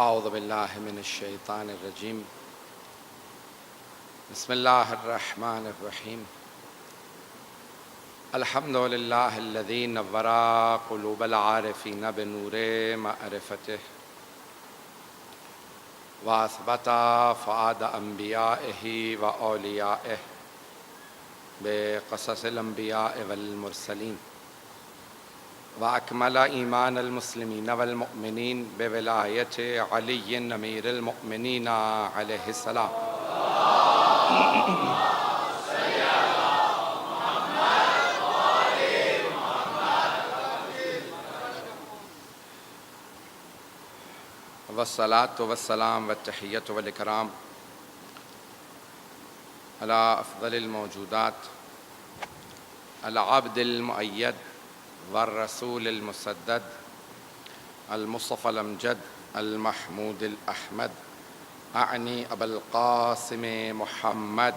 اعوذ باللہ من الشیطان الرجیم بسم اللہ الرحمن الرحیم الحمد للہ الذی نور قلوب العارفین بنور معرفتہ واثبت فؤاد انبیائہ و اولیائہ بقصص الانبیاء والمرسلین وأكمل إيمان المسلمين والمؤمنين بولاية علي أمير المؤمنين عليه السلام والصلاة والسلام والتحية والإكرام على أفضل الموجودات العبد المؤيد والرسول المسدد المصطفى الأمجد المحمود الأحمد أعني أبا القاسم محمد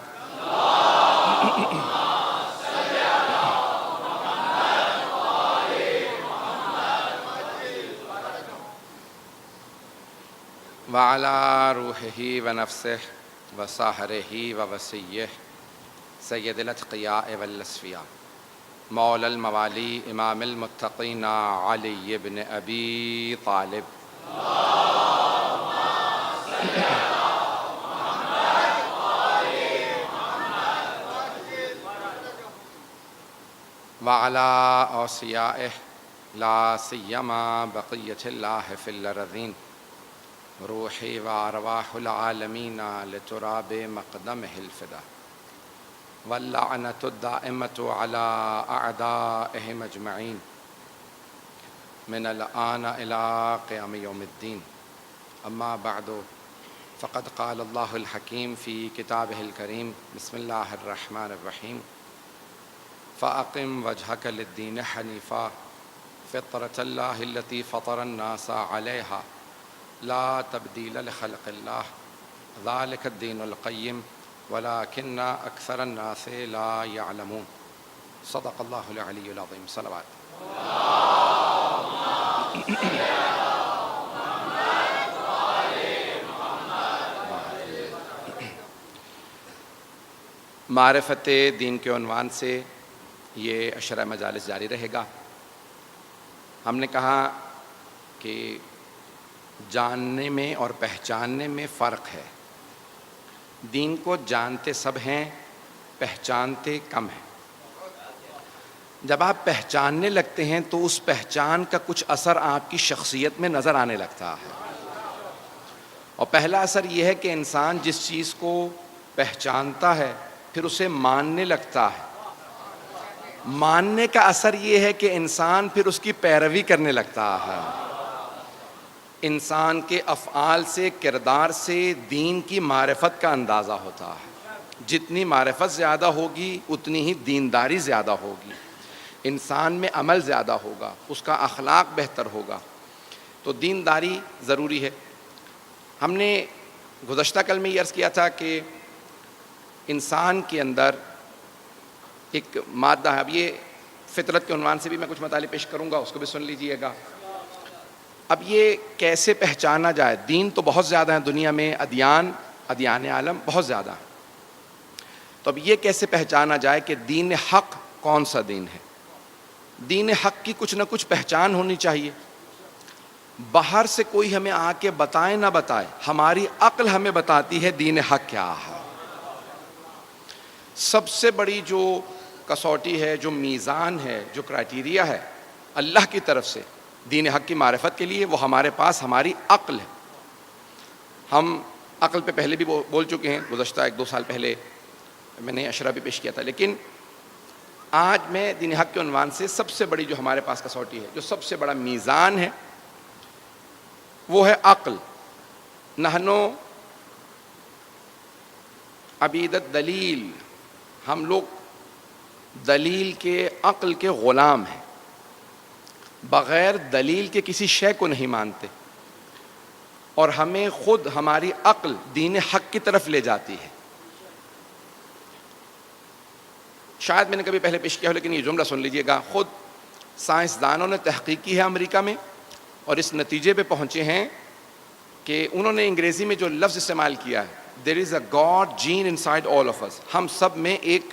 وعلى روحه ونفسه وساهره ووصيه سيد الأتقياء والأصفياء مولا الموالی امام المتقین علی بن ابی طالب وعلى اوصیائه لا سیما بقیة اللہ فی الارضین روحی وارواح العالمین لتراب مقدمه الفدا واللعنة الدائمة على أعدائهم أجمعين من الآن إلى قيام يوم الدين أما بعد فقد قال الله الحكيم في كتابه الكريم بسم الله الرحمن الرحيم فأقم وجهك للدين حنيفا فطرة الله التي فطر الناس عليها لا تبديل لخلق الله ذلك الدين القيم ولكن أكثر الناس لا يعلمون صدق الله العلي العظيم صلوات معرفت دین کے عنوان سے یہ عشرہ مجالس جاری رہے گا۔ ہم نے کہا کہ جاننے میں اور پہچاننے میں فرق ہے۔ دین کو جانتے سب ہیں، پہچانتے کم ہیں۔ جب آپ پہچاننے لگتے ہیں تو اس پہچان کا کچھ اثر آپ کی شخصیت میں نظر آنے لگتا ہے، اور پہلا اثر یہ ہے کہ انسان جس چیز کو پہچانتا ہے پھر اسے ماننے لگتا ہے۔ ماننے کا اثر یہ ہے کہ انسان پھر اس کی پیروی کرنے لگتا ہے۔ انسان کے افعال سے، کردار سے دین کی معرفت کا اندازہ ہوتا ہے۔ جتنی معرفت زیادہ ہوگی اتنی ہی دینداری زیادہ ہوگی، انسان میں عمل زیادہ ہوگا، اس کا اخلاق بہتر ہوگا۔ تو دینداری ضروری ہے۔ ہم نے گزشتہ کل میں یہ عرض کیا تھا کہ انسان کے اندر ایک مادہ ہے۔ اب یہ فطرت کے عنوان سے بھی میں کچھ مطالب پیش کروں گا، اس کو بھی سن لیجئے گا۔ اب یہ کیسے پہچانا جائے؟ دین تو بہت زیادہ ہیں دنیا میں، ادیان عالم بہت زیادہ ہیں، تو اب یہ کیسے پہچانا جائے کہ دین حق کون سا دین ہے؟ دین حق کی کچھ نہ کچھ پہچان ہونی چاہیے۔ باہر سے کوئی ہمیں آ کے بتائے نہ بتائے، ہماری عقل ہمیں بتاتی ہے دین حق کیا ہے۔ سب سے بڑی جو کسوٹی ہے، جو میزان ہے، جو کرائٹیریا ہے اللہ کی طرف سے دین حق کی معرفت کے لیے، وہ ہمارے پاس ہماری عقل ہے۔ ہم عقل پہ پہلے بھی بول چکے ہیں، گزشتہ 1-2 سال پہلے میں نے عشرہ بھی پیش کیا تھا، لیکن آج میں دین حق کے عنوان سے سب سے بڑی جو ہمارے پاس کسوٹی ہے، جو سب سے بڑا میزان ہے، وہ ہے عقل۔ نحنو عبید الدلیل، ہم لوگ دلیل کے، عقل کے غلام ہیں، بغیر دلیل کے کسی شے کو نہیں مانتے، اور ہمیں خود ہماری عقل دین حق کی طرف لے جاتی ہے۔ شاید میں نے کبھی پہلے پیش کیا ہو، لیکن یہ جملہ سن لیجئے گا۔ خود سائنسدانوں نے تحقیق کی ہے امریکہ میں، اور اس نتیجے پہ پہنچے ہیں کہ انہوں نے انگریزی میں جو لفظ استعمال کیا ہے there is a God gene inside all of us, ہم سب میں ایک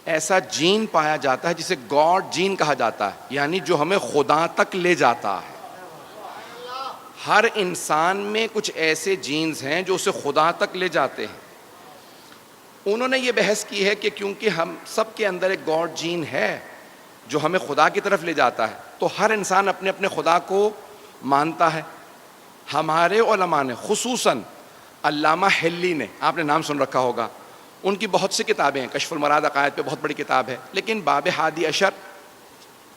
ایسا جین پایا جاتا ہے جسے گاڈ جین کہا جاتا ہے، یعنی جو ہمیں خدا تک لے جاتا ہے. ہر انسان میں کچھ ایسے جینز ہیں جو اسے خدا تک لے جاتے ہیں. انہوں نے یہ بحث کی ہے کہ کیونکہ ہم سب کے اندر ایک گاڈ جین ہے جو ہمیں خدا کی طرف لے جاتا ہے، تو ہر انسان اپنے اپنے خدا کو مانتا ہے. ہمارے علماء نے خصوصاً علامہ حلی نے، آپ نے نام سن رکھا ہوگا، ان کی بہت سی کتابیں ہیں. کشف المراد عقائد پہ بہت بڑی کتاب ہے، لیکن باب ہادی اشر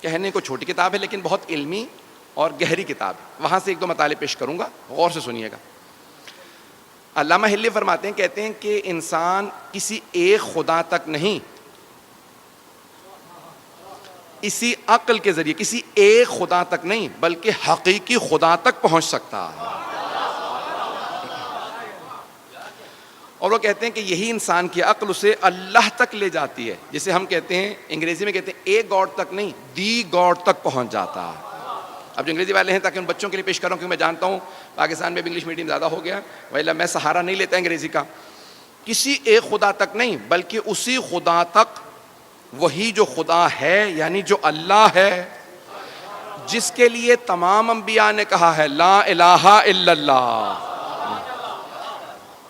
کہنے کو چھوٹی کتاب ہے لیکن بہت علمی اور گہری کتاب ہے. وہاں سے ایک دو مطالب پیش کروں گا، غور سے سنیے گا. علامہ حلی فرماتے ہیں، کہتے ہیں کہ انسان کسی ایک خدا تک نہیں، اسی عقل کے ذریعے کسی ایک خدا تک نہیں بلکہ حقیقی خدا تک پہنچ سکتا ہے. اور وہ کہتے ہیں کہ یہی انسان کی عقل اسے اللہ تک لے جاتی ہے. جسے ہم کہتے ہیں انگریزی میں کہتے ہیں ایک گاڈ تک نہیں، دی گاڈ تک پہنچ جاتا ہے. اب جو انگریزی والے ہیں تاکہ ان بچوں کے لیے پیش کر رہا ہوں، کیونکہ میں جانتا ہوں پاکستان میں بھی انگلش میڈیم زیادہ ہو گیا، ویلا میں سہارا نہیں لیتا انگریزی کا. کسی ایک خدا تک نہیں بلکہ اسی خدا تک، وہی جو خدا ہے یعنی جو اللہ ہے، جس کے لیے تمام انبیاء نے کہا ہے لا الہ الا اللہ.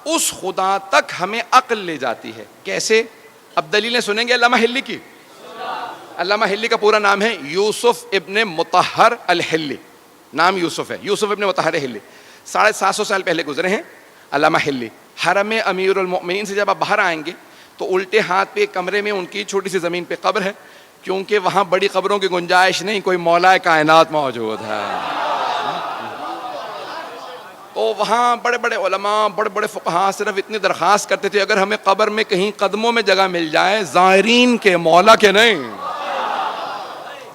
اس خدا تک ہمیں عقل لے جاتی ہے. کیسے؟ اب دلیلیں سنیں گے علامہ حلی کی. علامہ حلی کا پورا نام ہے یوسف ابن مطہر الحلی، نام یوسف ہے، یوسف ابن مطہر حلی. 750 سال پہلے گزرے ہیں علامہ حلی. حرم امیر المؤمنین سے جب آپ باہر آئیں گے تو الٹے ہاتھ پہ ایک کمرے میں ان کی چھوٹی سی زمین پہ قبر ہے، کیونکہ وہاں بڑی قبروں کی گنجائش نہیں، کوئی مولا کائنات موجود ہے. تو وہاں بڑے بڑے علماء، بڑے بڑے فقہاء صرف اتنی درخواست کرتے تھے اگر ہمیں قبر میں کہیں قدموں میں جگہ مل جائے، زائرین کے، مولا کے نہیں،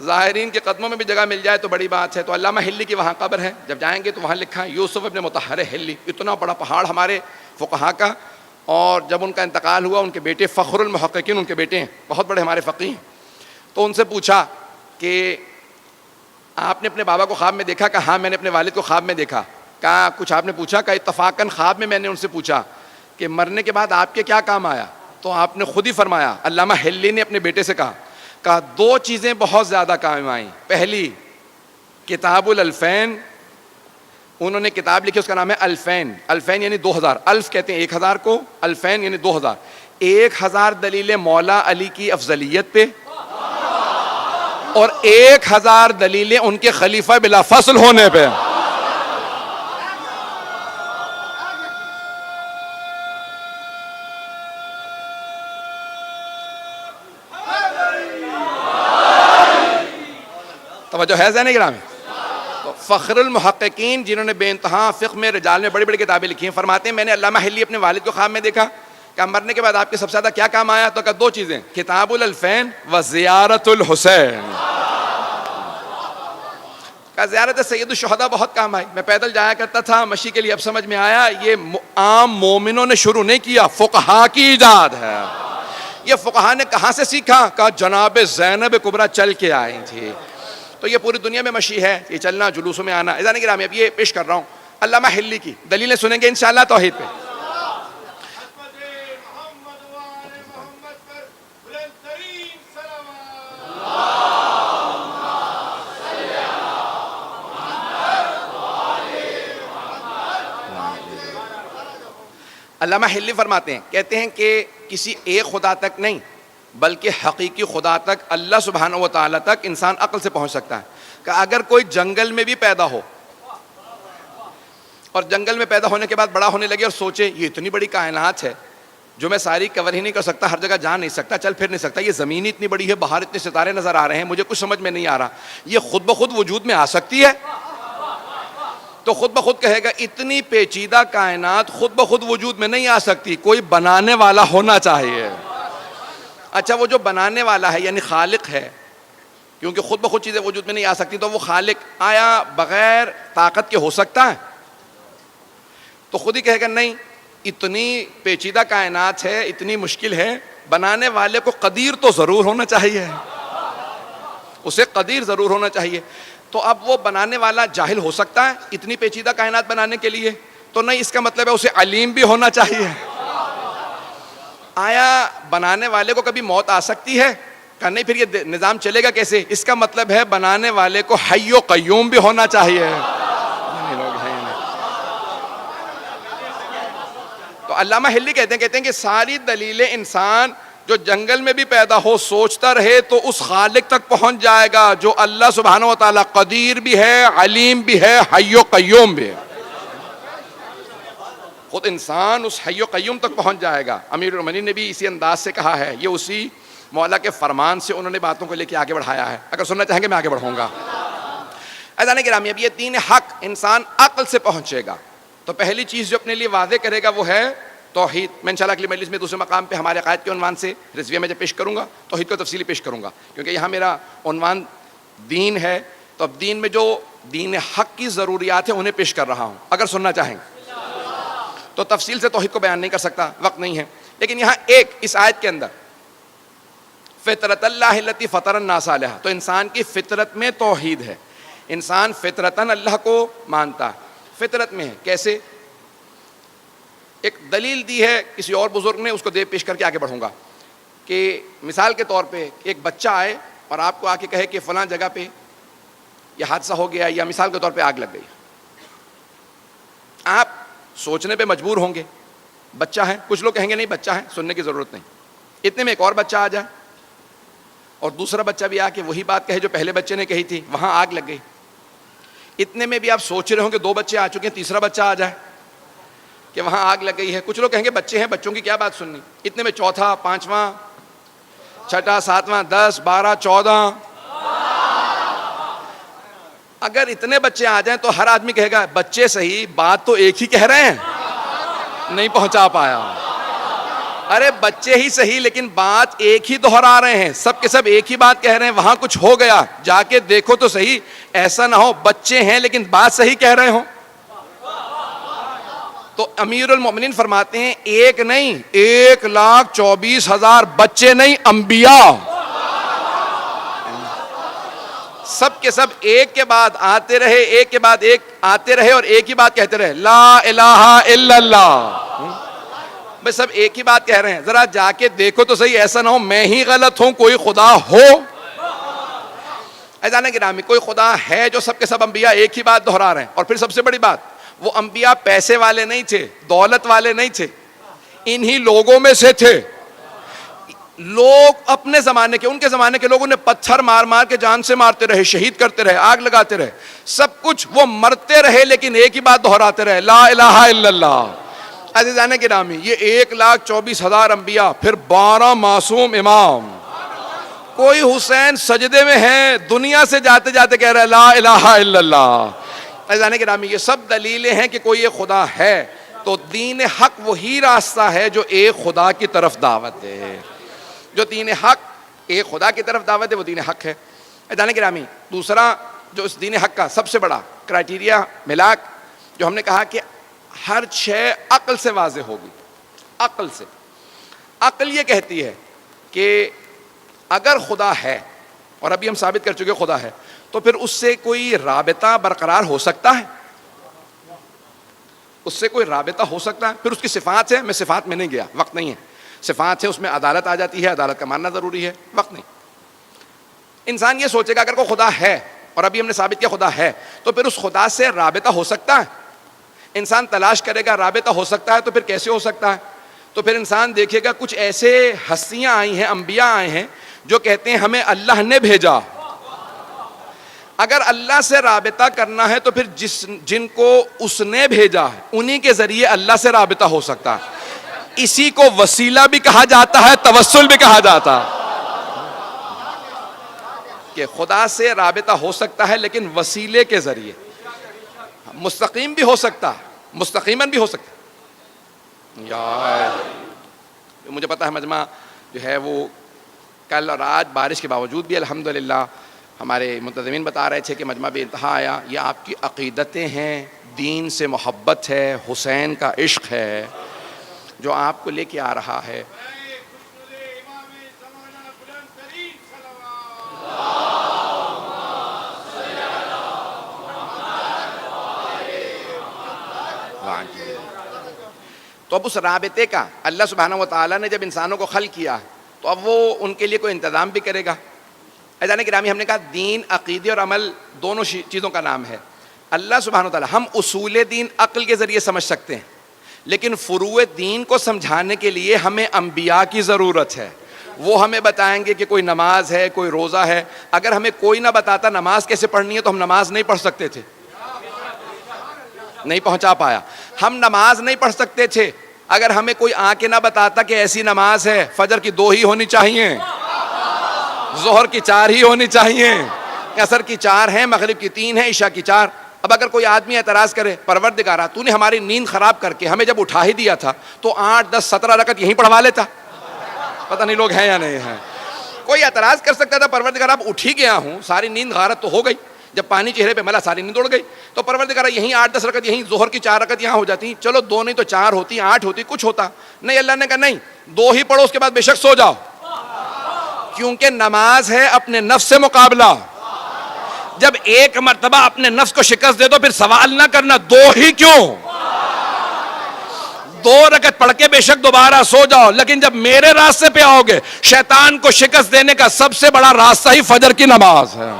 زائرین کے قدموں میں بھی جگہ مل جائے تو بڑی بات ہے. تو علامہ حلی کی وہاں قبر ہے. جب جائیں گے تو وہاں لکھا ہے یوسف ابن مطہر حلی. اتنا بڑا پہاڑ ہمارے فقہاء کا. اور جب ان کا انتقال ہوا، ان کے بیٹے فخر المحققین ان کے بیٹے ہیں، بہت بڑے ہمارے فقیہ ہیں. تو ان سے پوچھا کہ آپ نے اپنے بابا کو خواب میں دیکھا؟ کہا ہاں میں نے اپنے والد کو خواب میں دیکھا. کہا کچھ آپ نے پوچھا؟ کہا اتفاقاً خواب میں نے ان سے پوچھا کہ مرنے کے بعد آپ کے کیا کام آیا؟ تو آپ نے خود ہی فرمایا، علامہ حلی نے اپنے بیٹے سے کہا دو چیزیں بہت زیادہ کام آئیں. پہلی کتاب الالفین، انہوں نے کتاب لکھی، اس کا نام ہے الفین. الفین یعنی 2000، الف کہتے ہیں 1000 کو، الفین یعنی 2000. 1000 دلیلیں مولا علی کی افضلیت پہ اور 1000 دلیلیں ان کے خلیفہ بلا فصل ہونے پہ. توجہ ہے ذہن گرامی. تو فخر المحققین جنہوں نے بے انتہا فقہ میں، رجال میں بڑی بڑی کتابیں لکھی ہیں، فرماتے ہیں میں نے علامہ حلی اپنے والد کو خواب میں دیکھا کہ مرنے کے بعد آپ کے سب سے زیادہ کیا کام آیا؟ تو کہا دو چیزیں، کتاب الالفین و زیارت الحسین. کہا زیارت سید الشہداء بہت کام آئی، میں پیدل جایا کرتا تھا مشی کے لیے. اب سمجھ میں آیا یہ عام مومنوں نے شروع نہیں کیا، فقہاء کی ایجاد ہے. یہ فقہاء نے کہاں سے سیکھا؟ کہا جناب زینب کبریٰ چل کے آئی تھی. تو یہ پوری دنیا میں مشی ہے، یہ چلنا، جلوسوں میں آنا. اذان گرامی اب یہ پیش کر رہا ہوں علامہ حلی کی دلیلیں سنیں گے انشاءاللہ توحید پہ. علامہ حلی فرماتے ہیں، کہتے ہیں کہ کسی ایک خدا تک نہیں بلکہ حقیقی خدا تک، اللہ سبحانہ و تعالیٰ تک انسان عقل سے پہنچ سکتا ہے. کہ اگر کوئی جنگل میں بھی پیدا ہو اور جنگل میں پیدا ہونے کے بعد بڑا ہونے لگے اور سوچے یہ اتنی بڑی کائنات ہے جو میں ساری کور ہی نہیں کر سکتا، ہر جگہ جا نہیں سکتا، چل پھر نہیں سکتا، یہ زمین اتنی بڑی ہے، باہر اتنے ستارے نظر آ رہے ہیں، مجھے کچھ سمجھ میں نہیں آ رہا، یہ خود بخود وجود میں آ سکتی ہے؟ تو خود بخود کہے گا اتنی پیچیدہ کائنات خود بخود وجود میں نہیں آ سکتی، کوئی بنانے والا ہونا چاہیے. اچھا وہ جو بنانے والا ہے یعنی خالق ہے، کیونکہ خود بخود چیزیں وجود میں نہیں آ سکتی، تو وہ خالق آیا بغیر طاقت کے ہو سکتا ہے؟ تو خود ہی کہے گا نہیں، اتنی پیچیدہ کائنات ہے، اتنی مشکل ہے، بنانے والے کو قدیر تو ضرور ہونا چاہیے، اسے قدیر ضرور ہونا چاہیے. تو اب وہ بنانے والا جاہل ہو سکتا ہے اتنی پیچیدہ کائنات بنانے کے لیے؟ تو نہیں اس کا مطلب ہے اسے علیم بھی ہونا چاہیے. آیا بنانے والے کو کبھی موت آ سکتی ہے؟ کہا نہیں پھر یہ نظام چلے گا کیسے؟ اس کا مطلب ہے بنانے والے کو حی و قیوم بھی ہونا چاہیے. تو علامہ ہلی کہتے ہیں کہ ساری دلیلیں انسان جو جنگل میں بھی پیدا ہو سوچتا رہے تو اس خالق تک پہنچ جائے گا جو اللہ سبحانہ و تعالیٰ قدیر بھی ہے، علیم بھی ہے، حی و قیوم بھی ہے. خود انسان اس حی و قیوم تک پہنچ جائے گا. امیر المومنین نے بھی اسی انداز سے کہا ہے، یہ اسی مولا کے فرمان سے انہوں نے باتوں کو لے کے آگے بڑھایا ہے. اگر سننا چاہیں گے میں آگے بڑھوں گا. عزیزان گرامی، اب یہ دین حق انسان عقل سے پہنچے گا. تو پہلی چیز جو اپنے لیے واضح کرے گا وہ ہے توحید. میں انشاءاللہ اگلی مجلس میں دوسرے مقام پہ ہمارے عقائد کے عنوان سے رضویہ میں جب پیش کروں گا توحید کو تفصیلی پیش کروں گا، کیونکہ یہاں میرا عنوان دین ہے. تو اب دین میں جو دین حق کی ضروریات ہیں انہیں پیش کر رہا ہوں. اگر سننا چاہیں تو تفصیل سے توحید کو بیان نہیں کر سکتا، وقت نہیں ہے. لیکن یہاں ایک اس آیت کے اندر فطرت اللہ التی فطر الناس علیہا، تو انسان کی فطرت میں توحید ہے. انسان فطرتاً اللہ کو مانتا ہے، فطرت میں ہے. کیسے؟ ایک دلیل دی ہے کسی اور بزرگ نے، اس کو دے پیش کر کے آگے بڑھوں گا. کہ مثال کے طور پہ ایک بچہ آئے اور آپ کو آ کے کہے کہ فلاں جگہ پہ یہ حادثہ ہو گیا یا مثال کے طور پہ آگ لگ گئی. آپ سوچنے پہ مجبور ہوں گے، بچہ ہے. کچھ لوگ کہیں گے نہیں بچہ ہے، سننے کی ضرورت نہیں. اتنے میں ایک اور بچہ آ جائے اور دوسرا بچہ بھی آ کے وہی بات کہے جو پہلے بچے نے کہی تھی، وہاں آگ لگ گئی. اتنے میں بھی آپ سوچ رہے ہوں کہ دو بچے آ چکے ہیں، تیسرا بچہ آ جائے کہ وہاں آگ لگ گئی ہے. کچھ لوگ کہیں گے بچے ہیں، بچوں کی کیا بات سننی. اتنے میں چوتھا، پانچواں، چھٹا، ساتواں، 10، 12، 14. اگر اتنے بچے آ جائیں تو ہر آدمی کہے گا بچے صحیح، بات تو ایک ہی کہہ رہے ہیں، نہیں پہنچا پایا. ارے بچے ہی صحیح لیکن بات ایک ہی دہرا رہے ہیں، سب کے سب ایک ہی بات کہہ رہے ہیں. وہاں کچھ ہو گیا، جا کے دیکھو تو صحیح. ایسا نہ ہو بچے ہیں لیکن بات صحیح کہہ رہے ہوں. تو امیر المومنین فرماتے ہیں ایک نہیں، 1,24,000 بچے نہیں، انبیاء سب کے سب ایک کے بعد آتے رہے، ایک کے بعد ایک آتے رہے اور ایک ہی بات کہتے رہے، لا الہ الا اللہ. بس سب ایک ہی بات کہہ رہے ہیں. ذرا جا کے دیکھو تو صحیح، ایسا نہ ہو میں ہی غلط ہوں، کوئی خدا ہو. عزیزان گرامی، کوئی خدا ہے جو سب کے سب انبیاء ایک ہی بات دہرا رہے ہیں. اور پھر سب سے بڑی بات، وہ انبیاء پیسے والے نہیں تھے، دولت والے نہیں تھے، انہی لوگوں میں سے تھے. لوگ اپنے زمانے کے، ان کے زمانے کے لوگوں نے پتھر مار مار کے جان سے مارتے رہے، شہید کرتے رہے، آگ لگاتے رہے، سب کچھ وہ مرتے رہے لیکن ایک ہی بات دہراتے رہے، لا الہ الا اللہ. عزیزان گرامی، یہ 1,24,000 انبیاء، پھر 12 معصوم امام. کوئی حسین سجدے میں ہے، دنیا سے جاتے جاتے کہہ رہا ہے لا الہ الا اللہ. عزیزان گرامی، یہ سب دلیلیں ہیں کہ کوئی ایک خدا ہے. تو دین حق وہی راستہ ہے جو ایک خدا کی طرف دعوت ہے. جو دین حق ایک خدا کی طرف دعوت ہے وہ دین حق ہے. عزیزان گرامی، دوسرا جو اس دین حق کا سب سے بڑا کرائٹیریا ملاک، جو ہم نے کہا کہ ہر شے عقل سے واضح ہوگی. عقل سے، عقل یہ کہتی ہے کہ اگر خدا ہے، اور ابھی ہم ثابت کر چکے خدا ہے، تو پھر اس سے کوئی رابطہ برقرار ہو سکتا ہے؟ اس سے کوئی رابطہ ہو سکتا ہے؟ پھر اس کی صفات ہے، میں صفات میں نہیں گیا، وقت نہیں ہے. صفات ہے، اس میں عدالت آ جاتی ہے، عدالت کا ماننا ضروری ہے، وقت نہیں. انسان یہ سوچے گا اگر کوئی خدا ہے، اور ابھی ہم نے ثابت کیا خدا ہے، تو پھر اس خدا سے رابطہ ہو سکتا ہے؟ انسان تلاش کرے گا رابطہ ہو سکتا ہے، تو پھر کیسے ہو سکتا ہے؟ تو پھر انسان دیکھے گا کچھ ایسے ہستیاں آئی ہیں، انبیاء آئے ہیں جو کہتے ہیں ہمیں اللہ نے بھیجا. اگر اللہ سے رابطہ کرنا ہے تو پھر جن کو اس نے بھیجا ہے انہی کے ذریعے اللہ سے رابطہ ہو سکتا ہے. اسی کو وسیلہ بھی کہا جاتا ہے، توسل بھی کہا جاتا ہے. کہ خدا سے رابطہ ہو سکتا ہے لیکن وسیلے کے ذریعے. مستقیم بھی ہو سکتا ہے، مستقیماً بھی ہو سکتا ہے. یار مجھے پتا ہے مجمع جو ہے وہ کل اور آج بارش کے باوجود بھی الحمدللہ ہمارے منتظمین بتا رہے تھے کہ مجمع بے انتہا آیا. یہ آپ کی عقیدتیں ہیں، دین سے محبت ہے، حسین کا عشق ہے جو آپ کو لے کے آ رہا ہے. بعد. تو اب اس رابطے کا اللہ سبحانہ و تعالیٰ نے جب انسانوں کو خلق کیا تو اب وہ ان کے لیے کوئی انتظام بھی کرے گا. عزیزان گرامی، ہم نے کہا دین، عقیدے اور عمل دونوں چیزوں کا نام ہے. اللہ سبحانہ و تعالیٰ، ہم اصول دین عقل کے ذریعے سمجھ سکتے ہیں، لیکن فروع دین کو سمجھانے کے لیے ہمیں انبیاء کی ضرورت ہے. وہ ہمیں بتائیں گے کہ کوئی نماز ہے، کوئی روزہ ہے. اگر ہمیں کوئی نہ بتاتا نماز کیسے پڑھنی ہے تو ہم نماز نہیں پڑھ سکتے تھے، نہیں پہنچا پایا. ہم نماز نہیں پڑھ سکتے تھے اگر ہمیں کوئی آ کے نہ بتاتا کہ ایسی نماز ہے، فجر کی 2 ہی ہونی چاہیے، ظہر کی 4 ہی ہونی چاہیے، عصر کی 4 ہیں، مغرب کی 3 ہیں، عشاء کی 4. اب اگر کوئی آدمی اعتراض کرے، پروردگارا تو نے ہماری نیند خراب کر کے ہمیں جب اٹھا ہی دیا تھا تو 8 10 17 رکعت یہیں پڑھوا لیتا. پتہ نہیں لوگ ہیں یا نہیں ہیں. کوئی اعتراض کر سکتا تھا، پروردگارا اب اٹھ ہی گیا ہوں، ساری نیند غارت تو ہو گئی، جب پانی چہرے پہ ملا ساری نیند اڑ گئی، تو پروردگارا یہیں 8 10 رکعت، یہیں ظہر کی 4 رکعت یہاں ہو جاتی، چلو 2 نہیں تو 4 ہوتی، 8 ہوتی، کچھ ہوتا. نہیں، اللہ نے کہا نہیں، 2 ہی پڑھو، اس کے بعد بے شک سو جاؤ، کیونکہ نماز ہے اپنے نفس سے مقابلہ. جب ایک مرتبہ اپنے نفس کو شکست دے دو پھر سوال نہ کرنا 2 ہی کیوں، 2 رکعت پڑھ کے بے شک دوبارہ سو جاؤ. لیکن جب میرے راستے پہ آؤ گے، شیطان کو شکست دینے کا سب سے بڑا راستہ ہی فجر کی نماز ہے.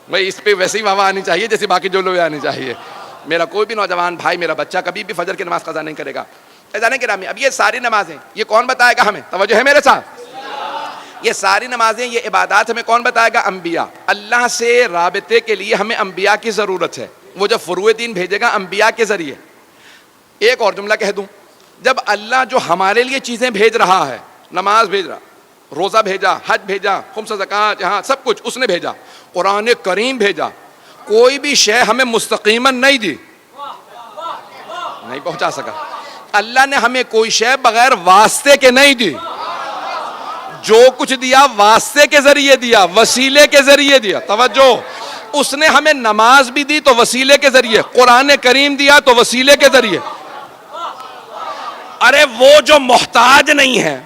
بھائی اس پہ ویسی واہ آنی چاہیے جیسے باقی جو لوگ آنی چاہیے. میرا کوئی بھی نوجوان بھائی، میرا بچہ کبھی بھی فجر کی نماز قضا نہیں کرے گا. عزیزان گرامی، اب یہ ساری نمازیں یہ کون بتائے گا ہمیں؟ توجہ ہے میرے ساتھ. یہ ساری نمازیں، یہ عبادات ہمیں کون بتائے گا؟ انبیاء. اللہ سے رابطے کے لیے ہمیں انبیاء کی ضرورت ہے. وہ جب فروع دین بھیجے گا انبیاء کے ذریعے. ایک اور جملہ کہہ دوں، جب اللہ جو ہمارے لیے چیزیں بھیج رہا ہے، نماز بھیج رہا، روزہ بھیجا، حج بھیجا، خمس زکوٰۃ، یہاں سب کچھ اس نے بھیجا، قرآن کریم بھیجا، کوئی بھی شے ہمیں مستقیماً نہیں دی، نہیں پہنچا سکا. اللہ نے ہمیں کوئی شے بغیر واسطے کے نہیں دی. جو کچھ دیا واسطے کے ذریعے دیا، وسیلے کے ذریعے دیا. توجہ، اس نے ہمیں نماز بھی دی تو وسیلے کے ذریعے، قرآن کریم دیا تو وسیلے کے ذریعے. ارے وہ جو محتاج نہیں ہے،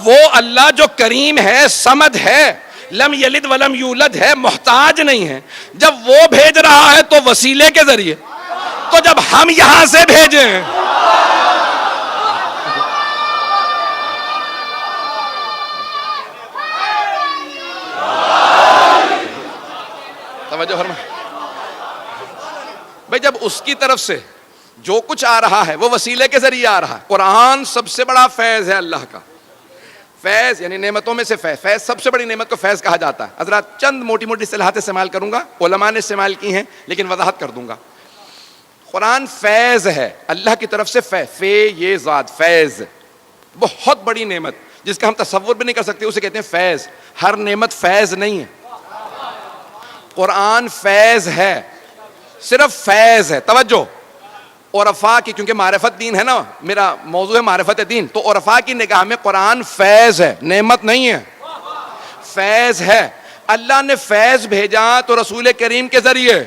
وہ اللہ جو کریم ہے، صمد ہے، لم یلد ولم یولد ہے، محتاج نہیں ہے، جب وہ بھیج رہا ہے تو وسیلے کے ذریعے. تو جب ہم یہاں سے بھیجیں، توجہ فرما بھائی، جب اس کی طرف سے جو کچھ آ رہا ہے وہ وسیلے کے ذریعے آ رہا ہے. قرآن سب سے بڑا فیض ہے اللہ کا. فیض یعنی نعمتوں میں سے فیض، سب سے بڑی نعمت کو فیض کہا جاتا ہے. حضرات چند موٹی موٹی اصطلاحات استعمال کروں گا، علماء نے استعمال کی ہیں لیکن وضاحت کر دوں گا. قرآن فیض ہے اللہ کی طرف سے. یہ ذات فیض، بہت بڑی نعمت جس کا ہم تصور بھی نہیں کر سکتے، اسے کہتے ہیں فیض. ہر نعمت فیض نہیں ہے. قرآن فیض ہے، صرف فیض ہے. توجہ، عرفاء کی، کیونکہ معرفت دین ہے نا، میرا موضوع ہے معرفت دین، تو عرفاء کی نگاہ میں قرآن فیض ہے، نعمت نہیں ہے، فیض ہے. اللہ نے فیض بھیجا تو رسول کریم کے ذریعے.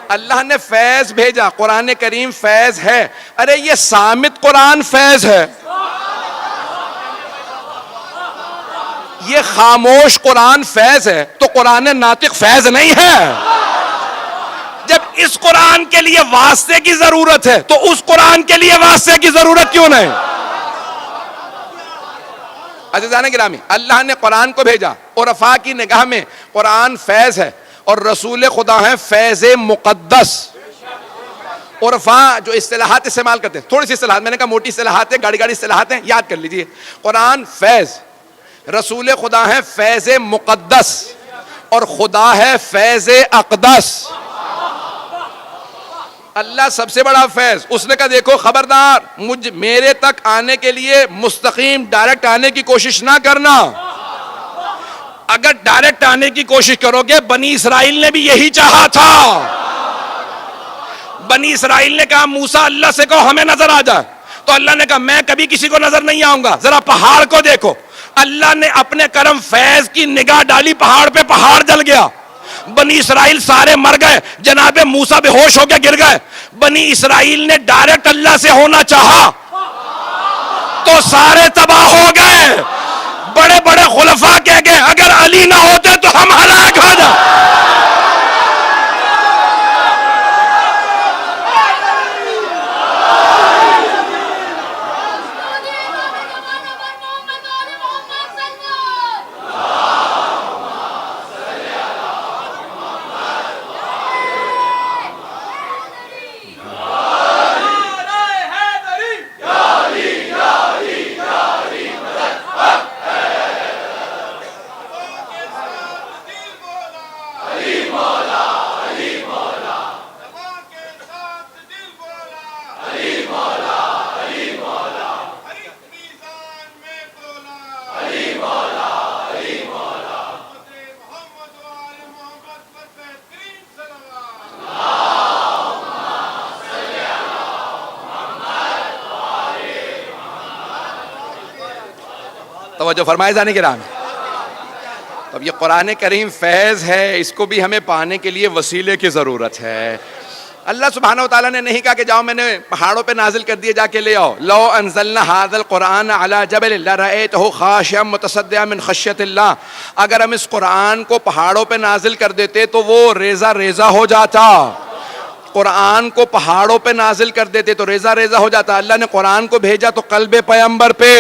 اللہ نے فیض بھیجا، قرآن کریم فیض ہے. ارے یہ صامت قرآن فیض ہے، یہ خاموش قرآن فیض ہے، تو قرآن ناطق فیض نہیں ہے. جب اس قرآن کے لیے واسطے کی ضرورت ہے تو اس قرآن کے لیے واسطے کی ضرورت کیوں نہیں؟ عزیزان گرامی، اللہ نے قرآن کو بھیجا، عرفاء کی نگاہ میں قرآن فیض ہے اور رسول خدا ہے فیض مقدس. عرفاء جو اصطلاحات استعمال کرتے ہیں، تھوڑی سی اصطلاحات، میں نے کہا موٹی اصطلاحات ہیں، گاڑی اصطلاحات ہیں، یاد کر لیجئے. قرآن فیض، رسول خدا ہے فیض مقدس، اور خدا ہے فیض اقدس. اللہ سب سے بڑا فیض. اس نے کہا دیکھو خبردار، میرے تک آنے کے لیے مستقیم ڈائریکٹ آنے کی کوشش نہ کرنا. اگر ڈائریکٹ آنے کی کوشش کرو گے، بنی اسرائیل نے بھی یہی چاہا تھا. بنی اسرائیل نے کہا موسیٰ اللہ سے کہو ہمیں نظر آ جائے، تو اللہ نے کہا میں کبھی کسی کو نظر نہیں آؤں گا، ذرا پہاڑ کو دیکھو. اللہ نے اپنے کرم فیض کی نگاہ ڈالی، پہاڑ پہ پہاڑ جل گیا. بنی اسرائیل سارے مر گئے، جناب موسیٰ بے ہوش ہو کے گر گئے. بنی اسرائیل نے ڈائریکٹ اللہ سے ہونا چاہا تو سارے تباہ ہو گئے. بڑے بڑے خلفاء کہہ گئے ہم ہلاک ہو جائیں. توجہ فرمائے جانے کے رام. اب یہ قرآن کریم فیض ہے، اس کو بھی ہمیں پانے کے لیے وسیلے کی ضرورت ہے. اللہ سبحانہ وتعالیٰ نے نہیں کہا کہ جاؤ میں نے پہاڑوں پہ نازل کر دیے، جا کے لے آؤ. لو انزلنا ھذا القرآن علی جبل لرأیتہ خاشعا متصدعا من خشیۃ اللہ. اگر ہم اس قرآن کو پہاڑوں پہ نازل کر دیتے تو وہ ریزہ ریزہ ہو جاتا. قرآن کو پہاڑوں پہ نازل کر دیتے تو ریزہ ریزہ ہو جاتا. اللہ نے قرآن کو بھیجا تو قلب پیغمبر پہ.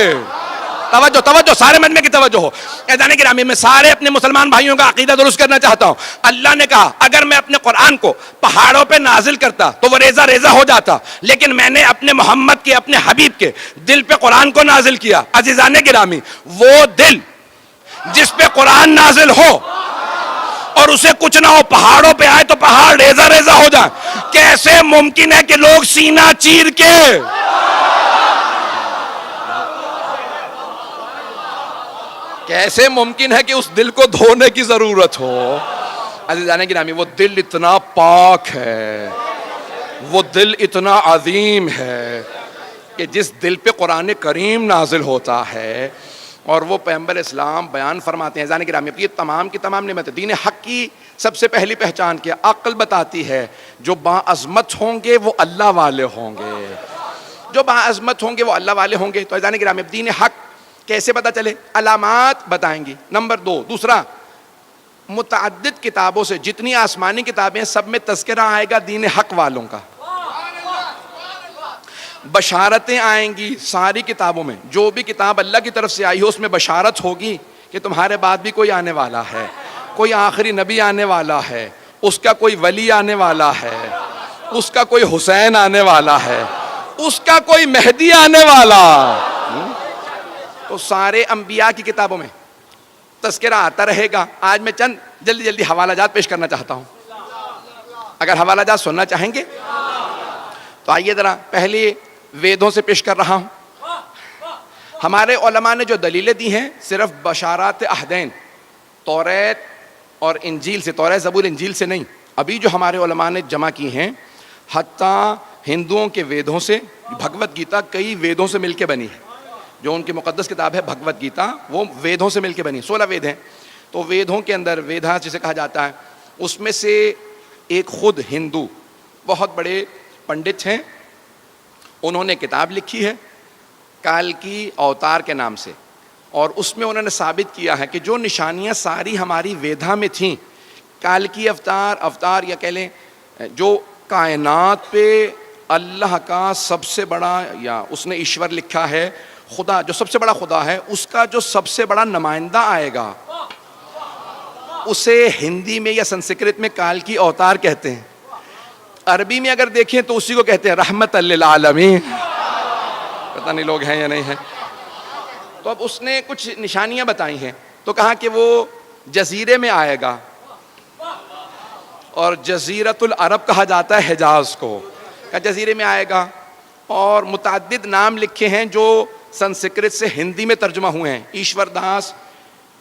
توجہ توجہ سارے مجمع کی توجہ ہو. اذان گرامی میں سارے اپنے مسلمان بھائیوں کا عقیدہ درست کرنا چاہتا ہوں. اللہ نے کہا اگر میں اپنے قرآن کو پہاڑوں پہ نازل کرتا تو وہ ریزہ ریزہ ہو جاتا، لیکن میں نے اپنے محمد کے، اپنے حبیب کے دل پہ قرآن کو نازل کیا. عزیزان گرامی، وہ دل جس پہ قرآن نازل ہو اور اسے کچھ نہ ہو، پہاڑوں پہ آئے تو پہاڑ ریزہ ریزہ ہو جائے. کیسے ممکن ہے کہ لوگ سینہ چیر کے، کیسے ممکن ہے کہ اس دل کو دھونے کی ضرورت ہو؟ عزیزان گرامی، وہ دل اتنا پاک ہے، وہ دل اتنا عظیم ہے کہ جس دل پہ قرآن کریم نازل ہوتا ہے اور وہ پیغمبر اسلام بیان فرماتے ہیں. عزیزان گرامی، یہ تمام کی تمام نعمتیں دین حق کی سب سے پہلی پہچان کیا؟ عقل بتاتی ہے جو باعظمت ہوں گے وہ اللہ والے ہوں گے. جو باعظمت ہوں گے وہ اللہ والے ہوں گے. تو عزیزان گرامی، دین حق کیسے پتہ چلے؟ علامات بتائیں گی. نمبر 2، دوسرا، متعدد کتابوں سے، جتنی آسمانی کتابیں سب میں تذکرہ آئے گا دین حق والوں کا. بشارتیں آئیں گی ساری کتابوں میں. جو بھی کتاب اللہ کی طرف سے آئی ہو اس میں بشارت ہوگی کہ تمہارے بعد بھی کوئی آنے والا ہے، کوئی آخری نبی آنے والا ہے، اس کا کوئی ولی آنے والا ہے، اس کا کوئی حسین آنے والا ہے، اس کا کوئی مہدی آنے والا. تو سارے انبیاء کی کتابوں میں تذکرہ آتا رہے گا. آج میں چند جلدی جلدی حوالہ جات پیش کرنا چاہتا ہوں. اگر حوالہ جات سننا چاہیں گے تو آئیے ذرا پہلے ویدوں سے پیش کر رہا ہوں. ہمارے علماء نے جو دلیلیں دی ہیں صرف بشارات عہدین، توریت اور انجیل سے، توریت زبور انجیل سے نہیں، ابھی جو ہمارے علماء نے جمع کی ہیں حتیٰ ہندوؤں کے ویدوں سے. بھگوت گیتا کئی ویدوں سے مل کے بنی ہے. جو ان کی مقدس کتاب ہے بھگوت گیتا، وہ ویدوں سے مل کے بنی. 16 وید ہیں. تو ویدوں کے اندر، ویدھا جسے کہا جاتا ہے، اس میں سے ایک خود ہندو بہت بڑے پنڈت ہیں، انہوں نے کتاب لکھی ہے کالکی اوتار کے نام سے. اور اس میں انہوں نے ثابت کیا ہے کہ جو نشانیاں ساری ہماری ویدھا میں تھیں، کالکی اوتار یا کہہ لیں جو کائنات پہ اللہ کا سب سے بڑا، یا اس نے ایشور لکھا ہے، خدا جو سب سے بڑا خدا ہے، اس کا جو سب سے بڑا نمائندہ آئے گا اسے ہندی میں یا سنسکرت میں کالکی اوتار کہتے ہیں. عربی میں اگر دیکھیں تو اسی کو کہتے ہیں رحمت للعالمین. پتہ نہیں لوگ ہیں یا نہیں ہیں. تو اب اس نے کچھ نشانیاں بتائی ہیں. تو کہا کہ وہ جزیرے میں آئے گا، اور جزیرت العرب کہا جاتا ہے حجاز کو، کہ جزیرے میں آئے گا. اور متعدد نام لکھے ہیں جو سنسکرت سے ہندی میں ترجمہ ہوئے ہیں. ایشور داس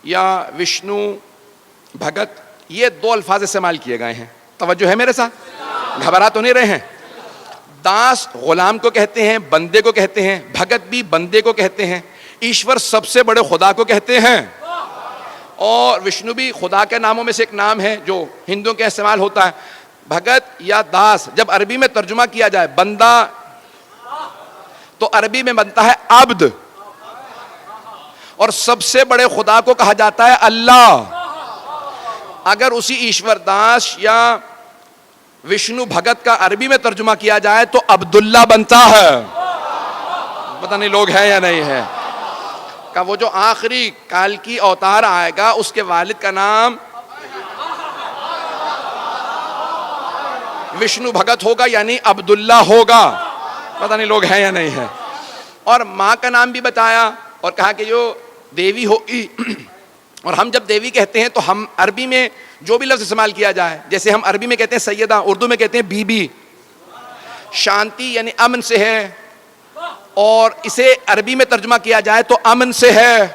یا وشنو بھگت، یہ 2 الفاظ استعمال کیے گئے ہیں. توجہ ہے میرے ساتھ؟ گھبرا تو نہیں رہے ہیں؟ داس غلام کو کہتے ہیں، بندے کو کہتے ہیں. بھگت بھی بندے کو کہتے ہیں. ایشور سب سے بڑے خدا کو کہتے ہیں. اور وشنو بھی خدا کے ناموں میں سے ایک نام ہے جو ہندوؤں کے استعمال ہوتا ہے. بھگت یا داس جب عربی میں ترجمہ کیا جائے، بندہ تو عربی میں بنتا ہے عبد، اور سب سے بڑے خدا کو کہا جاتا ہے اللہ. اگر اسی ایشور داس یا وشنو بھگت کا عربی میں ترجمہ کیا جائے تو عبداللہ بنتا ہے. پتہ نہیں لوگ ہیں یا نہیں ہے. کہ وہ جو آخری کالکی اوتار آئے گا اس کے والد کا نام وشنو بھگت ہوگا یعنی عبداللہ ہوگا. پتہ نہیں لوگ ہیں یا نہیں ہے. اور ماں کا نام بھی بتایا اور کہا کہ جو دیوی ہوگی. اور ہم جب دیوی کہتے ہیں تو ہم عربی میں جو بھی لفظ استعمال کیا جائے, جیسے ہم عربی میں کہتے ہیں سیدہ, اردو میں کہتے ہیں بی بی. شانتی یعنی امن سے ہے, اور اسے عربی میں ترجمہ کیا جائے تو امن سے ہے.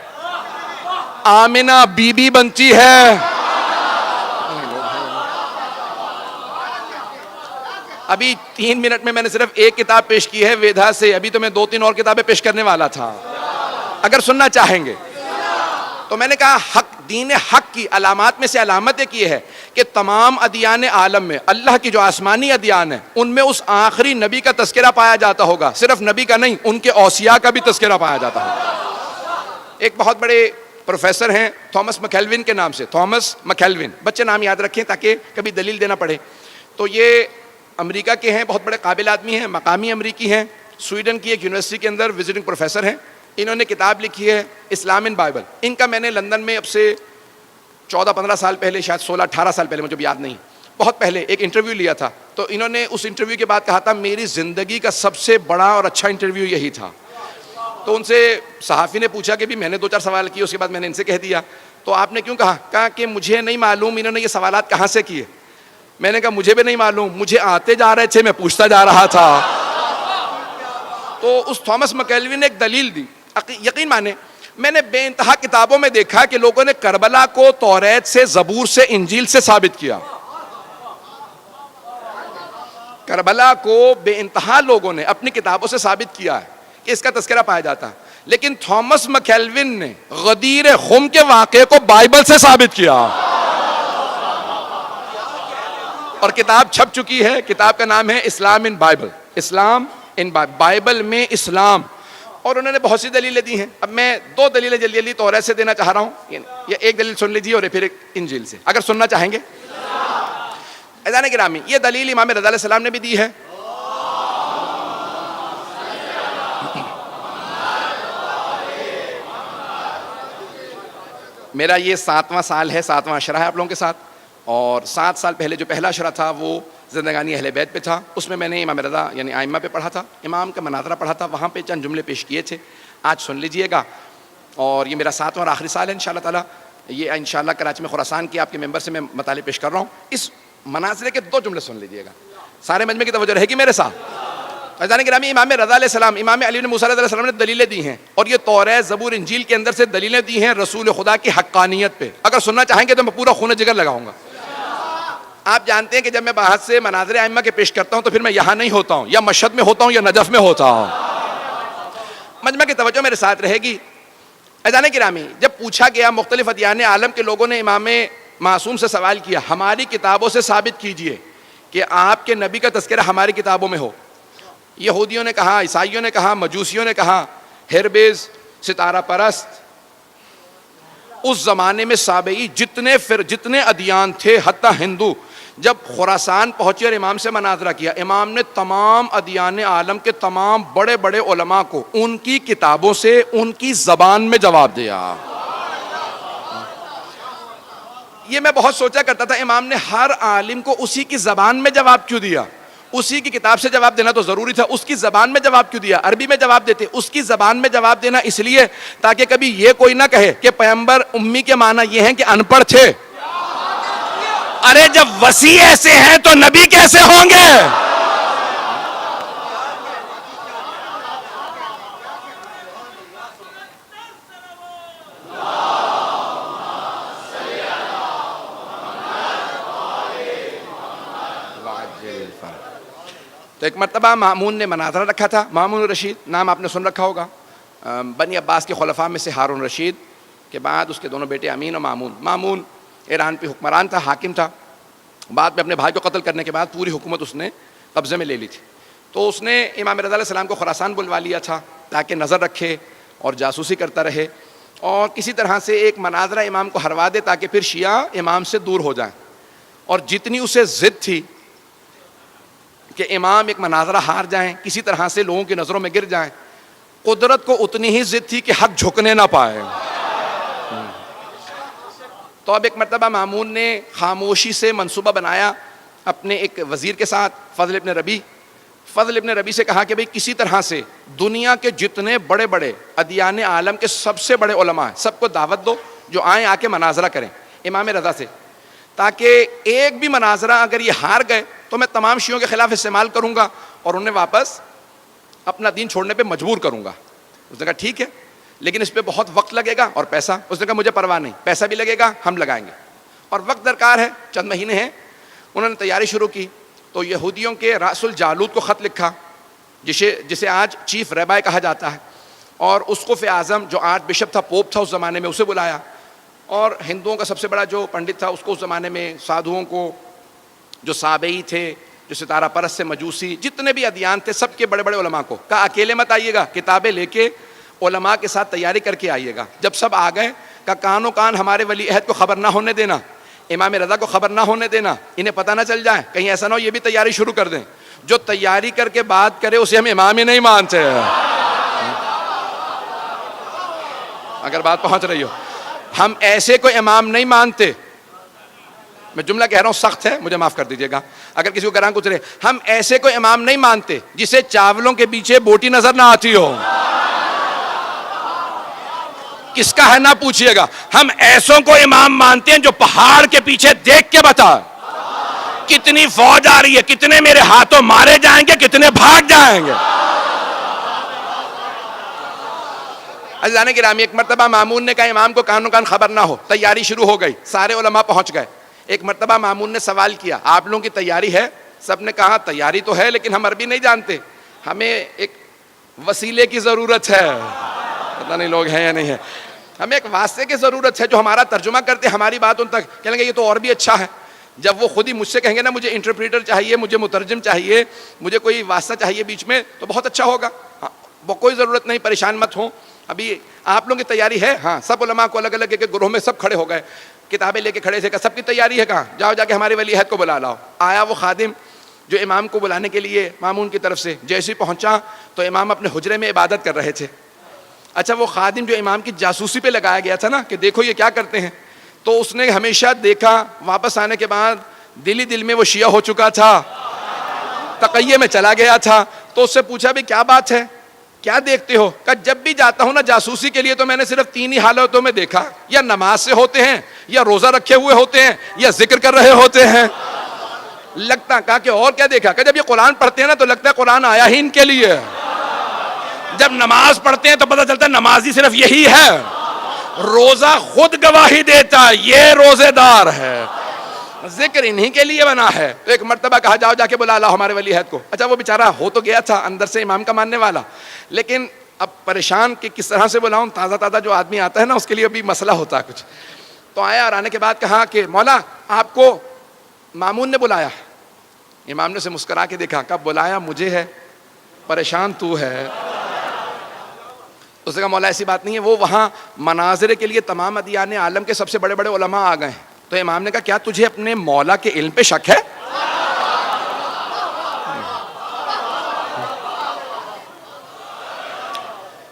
آمنہ بی بی بنتی ہے. ابھی 3 منٹ میں نے صرف ایک کتاب پیش کی ہے ویدھا سے, ابھی تو میں 2-3 اور کتابیں پیش کرنے والا تھا اگر سننا چاہیں گے. تو میں نے کہا حق, دین حق کی علامات میں سے علامت ایک یہ ہے کہ تمام ادیان عالم میں اللہ کی جو آسمانی ادیان ہیں ان میں اس آخری نبی کا تذکرہ پایا جاتا ہوگا. صرف نبی کا نہیں, ان کے اوصیاء کا بھی تذکرہ پایا جاتا ہوگا. ایک بہت بڑے پروفیسر ہیں تھامس مکیلوین کے نام سے, تھامس مکیلوین, بچے نام یاد رکھیں تاکہ کبھی دلیل دینا پڑے. تو یہ امریکہ کے ہیں, بہت بڑے قابل آدمی ہیں, مقامی امریکی ہیں, سویڈن کی ایک یونیورسٹی کے اندر وزٹنگ پروفیسر ہیں. انہوں نے کتاب لکھی ہے اسلام ان بائبل. ان کا میں نے لندن میں اب سے 14-15 سال پہلے, شاید 16-18 سال پہلے, مجھے یاد نہیں, بہت پہلے ایک انٹرویو لیا تھا. تو انہوں نے اس انٹرویو کے بعد کہا تھا میری زندگی کا سب سے بڑا اور اچھا انٹرویو یہی تھا. تو ان سے صحافی نے پوچھا کہ بھی میں نے 2-4 سوال کیے, اس کے بعد میں نے ان سے کہہ دیا. تو آپ نے کیوں کہا؟ کہا کہ مجھے نہیں معلوم انہوں نے یہ سوالات کہاں سے کیے. میں نے کہا مجھے بھی نہیں معلوم, مجھے آتے جا رہے تھے, میں پوچھتا جا رہا تھا. تو اس تھامس مکیلوین نے ایک دلیل دی. یقین مانے میں نے بے انتہا کتابوں میں دیکھا کہ لوگوں نے کربلا کو توریت سے, زبور سے, انجیل سے ثابت کیا. کربلا کو بے انتہا لوگوں نے اپنی کتابوں سے ثابت کیا ہے کہ اس کا تذکرہ پایا جاتا ہے. لیکن تھامس مکیلوین نے غدیر خم کے واقعے کو بائبل سے ثابت کیا, اور کتاب چھپ چکی ہے. کتاب کا نام ہے اسلام ان بائبل, اسلام ان بائبل میں اسلام. اور انہوں نے بہت سی دلیلیں دی ہیں. اب میں 2 دلیلیں جلدی جلدی توریت سے دینا چاہ رہا ہوں, یا ایک دلیل سن لیجیے اور پھر ایک انجیل سے اگر سننا چاہیں گے. عزیزان گرامی, یہ دلیل امام رضا علیہ السلام نے بھی دی ہے. میرا یہ 7واں سال ہے, 7واں عشرہ ہے آپ لوگوں کے ساتھ. اور 7 سال پہلے جو پہلا عشرہ تھا وہ زندگانی اہل بیت پہ تھا. اس میں نے امام رضا یعنی ائمہ پہ پڑھا تھا, امام کا مناظرہ پڑھا تھا, وہاں پہ چند جملے پیش کیے تھے. آج سن لیجئے گا. اور یہ میرا 7واں اور آخری سال ہے انشاءاللہ تعالی. یہ انشاءاللہ کراچی میں خراسان کے آپ کے ممبر سے میں مطالعے پیش کر رہا ہوں. اس مناظرے کے 2 جملے سن لیجئے گا, سارے مجمع کی توجہ رہے گی میرے ساتھ. عزیزان گرامی, امام رضا علیہ السلام, امام علی بن موسیٰ علیہ السلام نے دلیلیں دی ہیں, اور یہ توریت, زبور, انجیل کے اندر سے دلیلیں دی ہیں رسول خدا کی حقانیت پہ. اگر سننا چاہیں گے تو میں پورا خون جگر لگاؤں گا. آپ جانتے ہیں کہ جب میں باہر سے مناظر ائمہ کے پیش کرتا ہوں تو پھر میں یہاں نہیں ہوتا ہوں, یا مشہد میں ہوتا ہوں یا نجف میں ہوتا ہوں. مجمع کی توجہ میرے ساتھ رہے گی. عزیزان گرامی, جب پوچھا گیا مختلف ادیان عالم کے لوگوں نے امام معصوم سے سوال کیا, ہماری کتابوں سے ثابت کیجئے کہ آپ کے نبی کا تذکرہ ہماری کتابوں میں ہو. یہودیوں نے کہا, عیسائیوں نے کہا, مجوسیوں نے کہا, ہربیز, ستارہ پرست. اس زمانے میں سابعی جتنے ادیان تھے, حتیٰ ہندو, جب خراسان پہنچے اور امام سے مناظرہ کیا, امام نے تمام ادیان عالم کے تمام بڑے بڑے علماء کو ان کی کتابوں سے ان کی زبان میں جواب دیا. یہ میں بہت سوچا کرتا تھا, امام نے ہر عالم کو اسی کی زبان میں جواب کیوں دیا؟ اسی کی کتاب سے جواب دینا تو ضروری تھا, اس کی زبان میں جواب کیوں دیا؟ عربی میں جواب دیتے. اس کی زبان میں جواب دینا اس لیے تاکہ کبھی یہ کوئی نہ کہے کہ پیغمبر امی کے معنی یہ ہیں کہ ان پڑھ تھے. ارے جب وسیع ایسے ہیں تو نبی کیسے ہوں گے؟ تو ایک مرتبہ مامون نے مناظرہ رکھا تھا. مامون رشید نام آپ نے سن رکھا ہوگا, بنی عباس کے خلفاء میں سے ہارون رشید کے بعد اس کے دونوں بیٹے امین اور مامون. مامون ایران پہ حکمران تھا, حاکم تھا. بعد میں اپنے بھائی کو قتل کرنے کے بعد پوری حکومت اس نے قبضے میں لے لی تھی. تو اس نے امام رضا علیہ السلام کو خراسان بلوا لیا تھا تاکہ نظر رکھے اور جاسوسی کرتا رہے. اور کسی طرح سے ایک مناظرہ امام کو ہروا دے تاکہ پھر شیعہ امام سے دور ہو جائیں. اور جتنی اسے ضد تھی کہ امام ایک مناظرہ ہار جائیں, کسی طرح سے لوگوں کی نظروں میں گر جائیں, قدرت کو اتنی ہی ضد تھی کہ حق جھکنے نہ پائے. تو اب ایک مرتبہ مامون نے خاموشی سے منصوبہ بنایا اپنے ایک وزیر کے ساتھ, فضل ابن ربیع. فضل ابن ربیع سے کہا کہ بھئی کسی طرح سے دنیا کے جتنے بڑے بڑے ادیان عالم کے سب سے بڑے علماء ہیں سب کو دعوت دو, جو آئیں آ کے مناظرہ کریں امام رضا سے, تاکہ ایک بھی مناظرہ اگر یہ ہار گئے تو میں تمام شیعوں کے خلاف استعمال کروں گا اور انہیں واپس اپنا دین چھوڑنے پہ مجبور کروں گا. اس نے کہا ٹھیک ہے, لیکن اس پہ بہت وقت لگے گا اور پیسہ. اس نے کہا مجھے پرواہ نہیں, پیسہ بھی لگے گا, ہم لگائیں گے, اور وقت درکار ہے, چند مہینے ہیں. انہوں نے تیاری شروع کی تو یہودیوں کے راس الجالوت کو خط لکھا, جسے آج چیف ریبائی کہا جاتا ہے, اور اسقف اعظم جو آرچ بشپ تھا, پوپ تھا اس زمانے میں, اسے بلایا, اور ہندوؤں کا سب سے بڑا جو پنڈت تھا اس کو اس زمانے میں, سادھوؤں کو جو سابئی تھے, جو ستارہ پرست سے مجوسی, جتنے بھی ادیان تھے سب کے بڑے بڑے علماء کو کہا اکیلے مت آئیے گا, کتابیں لے کے علماء کے ساتھ تیاری کر کے آئیے گا. جب سب آ گئے کہا کانوں کان ہمارے ولی عہد کو خبر نہ ہونے دینا, امام رضا کو خبر نہ ہونے دینا, انہیں پتہ نہ چل جائے, کہیں ایسا نہ ہو یہ بھی تیاری شروع کر دیں. جو تیاری کر کے بات کرے اسے ہم امام ہی نہیں مانتے. اگر بات پہنچ رہی ہو, ہم ایسے کوئی امام نہیں مانتے. میں جملہ کہہ رہا ہوں سخت ہے, مجھے معاف کر دیجیے گا اگر کسی کو گراں کچھ رہے. ہم ایسے کوئی امام نہیں مانتے جسے چاولوں کے پیچھے بوٹی نظر نہ آتی ہو. کس کا ہے نہ پوچھئے گا. ہم ایسوں کو امام مانتے ہیں جو پہاڑ کے پیچھے دیکھ کے بتا کتنی فوج آ رہی ہے, کتنے میرے ہاتھوں مارے جائیں گے, کتنے بھاگ جائیں گے. عزیزان گرامی, ایک مرتبہ مامون نے کہا امام کو کانوں کان خبر نہ ہو. تیاری شروع ہو گئی, سارے علماء پہنچ گئے. ایک مرتبہ مامون نے سوال کیا آپ لوگوں کی تیاری ہے؟ سب نے کہا تیاری تو ہے لیکن ہم عربی نہیں جانتے, ہمیں ایک وسیلے کی ضرورت ہے. پتہ نہیں لوگ ہیں یا نہیں ہیں. ہمیں ایک واسطے کی ضرورت ہے جو ہمارا ترجمہ کرتے, ہماری بات ان تک. کہیں گے یہ تو اور بھی اچھا ہے. جب وہ خود ہی مجھ سے کہیں گے نا مجھے انٹرپریٹر چاہیے, مجھے مترجم چاہیے, مجھے کوئی واسطہ چاہیے بیچ میں, تو بہت اچھا ہوگا. وہ کوئی ضرورت نہیں, پریشان مت ہوں. ابھی آپ لوگوں کی تیاری ہے؟ ہاں. سب علماء کو الگ الگ ایک گروہ میں سب کھڑے ہو گئے, کتابیں لے کے کھڑے سے. سب کی تیاری ہے, کہاں جاؤ جا کے ہمارے ولی عہد کو بلا لاؤ. آیا وہ خادم جو امام کو بلانے کے لیے مامون کی طرف سے, جیسے ہی پہنچا تو امام اپنے حجرے میں عبادت کر رہے تھے. اچھا وہ خادم جو امام کی جاسوسی پہ لگایا گیا تھا نا کہ دیکھو یہ کیا کرتے ہیں, تو اس نے ہمیشہ دیکھا, واپس آنے کے بعد دل ہی دل میں وہ شیعہ ہو چکا تھا, تقیے میں چلا گیا تھا. تو اس سے پوچھا بھی کیا بات ہے, کیا دیکھتے ہو؟ کہ جب بھی جاتا ہوں نا جاسوسی کے لیے تو میں نے صرف 3 ہی حالتوں میں دیکھا, یا نماز سے ہوتے ہیں, یا روزہ رکھے ہوئے ہوتے ہیں, یا ذکر کر رہے ہوتے ہیں. لگتا کہا کہ اور کیا دیکھا, کہ جب یہ قرآن پڑھتے ہیں نا تو لگتا ہے قرآن آیا ہی ان کے لیے. جب نماز پڑھتے ہیں تو پتہ چلتا ہے نمازی صرف یہی ہے. روزہ خود گواہی دیتا ہے یہ روزے دار ہے, ذکر انہی کے لیے بنا ہے. تو ایک مرتبہ کہا جاؤ جا کے بلا لاؤ ہمارے ولی عہد کو. اچھا وہ بیچارہ ہو تو گیا تھا اندر سے امام کا ماننے والا, لیکن اب پریشان کہ کس طرح سے بلاؤں. تازہ تازہ جو آدمی آتا ہے نا اس کے لیے بھی مسئلہ ہوتا ہے کچھ. تو آیا اور آنے کے بعد کہا کہ مولا آپ کو مامون نے بلایا. امام نے اسے مسکرا کے دیکھا, کب بلایا مجھے ہے, پریشان تو ہے. اس نے کہا مولا ایسی بات نہیں ہے, وہ وہاں مناظرے کے لیے تمام ادیان عالم کے سب سے بڑے بڑے علماء آ گئے ہیں. تو امام نے کہا کیا تجھے اپنے مولا کے علم پہ شک ہے؟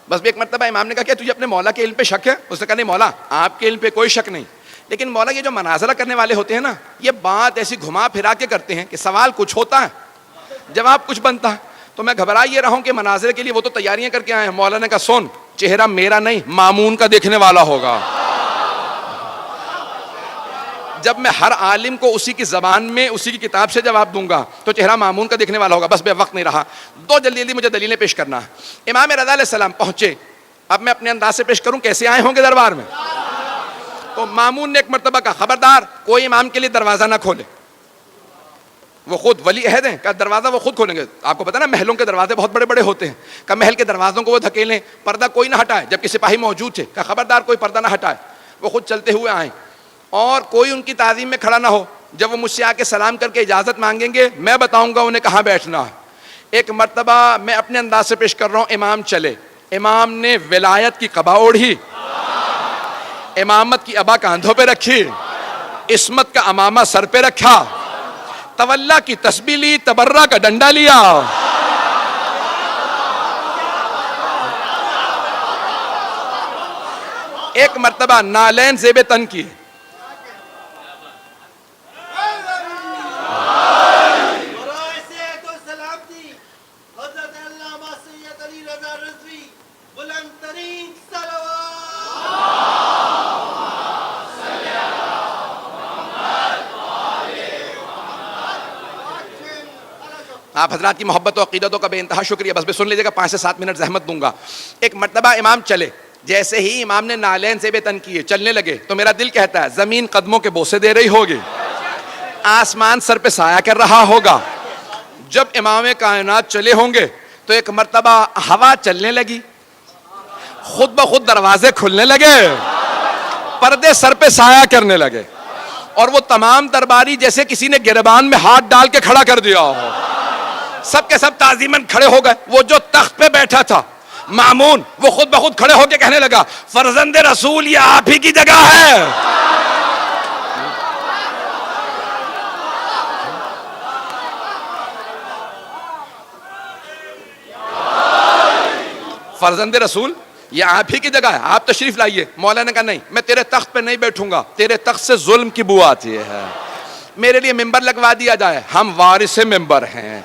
بس بھی ایک مرتبہ امام نے کہا کہ تجھے اپنے مولا کے علم پہ شک ہے؟ اس نے کہا نہیں مولا آپ کے علم پہ کوئی شک نہیں, لیکن مولا یہ جو مناظرہ کرنے والے ہوتے ہیں نا یہ بات ایسی گھما پھرا کے کرتے ہیں کہ سوال کچھ ہوتا ہے جواب کچھ بنتا ہے. تو میں گھبرا یہ رہا ہوں کہ مناظرے کے لیے وہ تو تیاریاں کر کے آئے ہیں. مولا نے کہا سن, چہرہ میرا نہیں مامون کا دیکھنے والا ہوگا. جب میں ہر عالم کو اسی کی زبان میں اسی کی کتاب سے جواب دوں گا تو چہرہ مامون کا دیکھنے والا ہوگا. بس بے وقت نہیں رہا, دو جلدی جلدی مجھے دلیلیں پیش کرنا ہے. امام رضا علیہ السلام پہنچے. اب میں اپنے انداز سے پیش کروں کیسے آئے ہوں گے دربار میں. تو مامون نے ایک مرتبہ کہا خبردار کوئی امام کے لیے دروازہ نہ کھولے. وہ خود ولی عہد ہیں, کہ دروازہ وہ خود کھولیں گے. آپ کو پتا نا محلوں کے دروازے بہت بڑے بڑے ہوتے ہیں, کہ محل کے دروازوں کو وہ دھکیلیں, پردہ کوئی نہ ہٹائے, جبکہ سپاہی موجود تھے. کہ خبردار کوئی پردہ نہ ہٹائے. وہ خود چلتے ہوئے آئیں اور کوئی ان کی تعظیم میں کھڑا نہ ہو. جب وہ مجھ سے آ کے سلام کر کے اجازت مانگیں گے میں بتاؤں گا انہیں کہاں بیٹھنا ہے. ایک مرتبہ میں اپنے انداز سے پیش کر رہا ہوں, امام چلے, امام نے ولایت کی قبا اوڑھی, امامت کی ابا کاندھوں پہ رکھی، عصمت کا امامہ سر پہ رکھا، تولا کی تسبیح لی، تبرہ کا ڈنڈا لیا، ایک مرتبہ نالین زیب تن کی، آپ حضرات کی محبت و عقیدتوں کا بے انتہا شکریہ، بس سن لیجیے گا، 5 سے 7 منٹ زحمت دوں گا۔ ایک مرتبہ امام چلے، جیسے ہی امام نے نالین سے بے تن کیے، چلنے لگے، تو میرا دل کہتا ہے زمین قدموں کے بوسے دے رہی ہوگی، آسمان سر پہ سایہ کر رہا ہوگا۔ جب امام کائنات چلے ہوں گے تو ایک مرتبہ ہوا چلنے لگی، خود بخود دروازے کھلنے لگے، پردے سر پہ سایہ کرنے لگے، اور وہ تمام درباری جیسے کسی نے گریبان میں ہاتھ ڈال کے کھڑا کر دیا ہو، سب کے سب تعظیماً کھڑے ہو گئے۔ وہ جو تخت پہ بیٹھا تھا مامون، وہ خود بخود کھڑے ہو کے کہنے لگا فرزند رسول یہ آپ ہی کی جگہ ہے۔ فرزند رسول یہ آپ ہی کی جگہ ہے، آپ تشریف لائیے۔ مولا نے کہا نہیں، میں تیرے تخت پہ نہیں بیٹھوں گا، تیرے تخت سے ظلم کی بو آتی ہے، میرے لیے ممبر لگوا دیا جائے، ہم وارث ممبر ہیں۔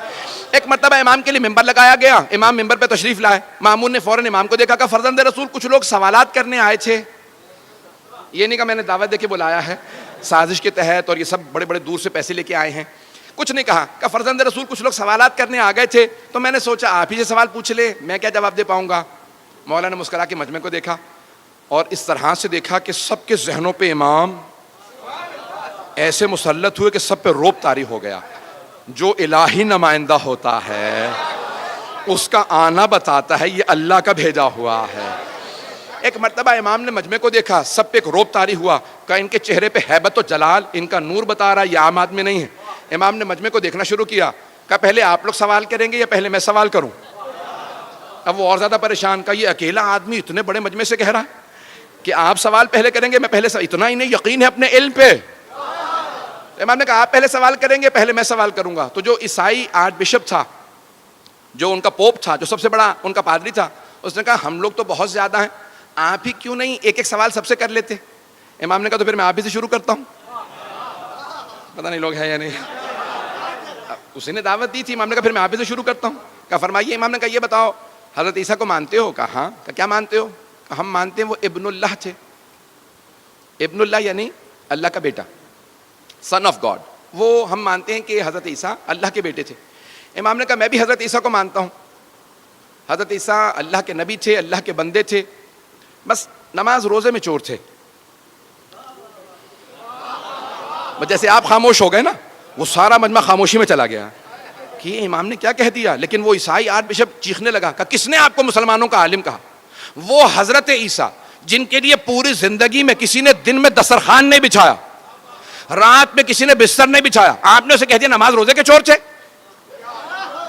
ایک مرتبہ امام کے لیے ممبر لگایا گیا، امام ممبر پہ تشریف لائے، مامون نے فوراً امام کو دیکھا، کہا فرزند رسول کچھ لوگ سوالات کرنے آئے تھے۔ یہ نہیں کہا میں نے دعوت دے کے بلایا ہے سازش کے تحت، اور یہ سب بڑے بڑے دور سے پیسے لے کے آئے ہیں، کچھ نہیں کہا۔ کہ فرزند رسول کچھ لوگ سوالات کرنے آ گئے تھے، تو میں نے سوچا آپ ہی سے سوال پوچھ لے، میں کیا جواب دے پاؤں گا۔ مولا نے مسکرا کے مجمع کو دیکھا، اور اس طرح سے دیکھا کہ سب کے ذہنوں پہ امام ایسے مسلط ہوئے کہ سب پہ رعب طاری ہو گیا۔ جو الہی نمائندہ ہوتا ہے اس کا آنا بتاتا ہے یہ اللہ کا بھیجا ہوا ہے۔ ایک مرتبہ امام نے مجمع کو دیکھا، سب پہ ایک رعب طاری ہوا، کہ ان کے چہرے پہ ہیبت و جلال، ان کا نور بتا رہا ہے یہ عام آدمی نہیں ہے۔ امام نے مجمع کو دیکھنا شروع کیا، کہا پہلے آپ لوگ سوال کریں گے یا پہلے میں سوال کروں؟ اب وہ اور زیادہ پریشان، کہا یہ اکیلا آدمی اتنے بڑے مجمع سے کہہ رہا ہے کہ آپ سوال پہلے کریں گے، میں پہلے اتنا ہی نہیں یقین ہے اپنے علم پہ۔ امام نے کہا آپ پہلے سوال کریں گے، پہلے میں سوال کروں گا۔ تو جو عیسائی آرچ بشپ تھا، جو ان کا پوپ تھا، جو سب سے بڑا ان کا پادری تھا، اس نے کہا ہم لوگ تو بہت زیادہ ہیں، آپ ہی کیوں نہیں ایک ایک سوال سب سے کر لیتے؟ امام نے کہا تو پھر میں آپ ہی سے شروع کرتا ہوں۔ پتہ نہیں لوگ ہیں یا نہیں، اسی نے دعوت دی تھی۔ امام نے کہا پھر میں آپ ہی سے شروع کرتا ہوں۔ کہا فرمائیے۔ امام نے کہا یہ بتاؤ حضرت عیسیٰ کو مانتے ہو؟ کہا ہاں۔ کہا کیا مانتے ہو؟ کہا ہم مانتے ہیں وہ ابن اللہ تھے۔ ابن اللہ یعنی اللہ کا بیٹا، سن آف گاڈ، وہ ہم مانتے ہیں کہ حضرت عیسیٰ اللہ کے بیٹے تھے۔ امام نے کہا میں بھی حضرت عیسیٰ کو مانتا ہوں، حضرت عیسیٰ اللہ کے نبی تھے، اللہ کے بندے تھے، بس نماز روزے میں چور تھے۔ جیسے آپ خاموش ہو گئے نا، وہ سارا مجمع خاموشی میں چلا گیا کہ امام نے کیا کہہ دیا، لیکن وہ عیسائی آرچ بشپ چیخنے لگا کہ کس نے آپ کو مسلمانوں کا عالم کہا؟ وہ حضرت عیسیٰ جن کے لیے پوری زندگی میں کسی نے دن میں دسترخوان نہیں بچھایا، رات میں کسی نے بستر نہیں بچھایا، آپ نے اسے کہہ دیا نماز روزے کے چور تھے؟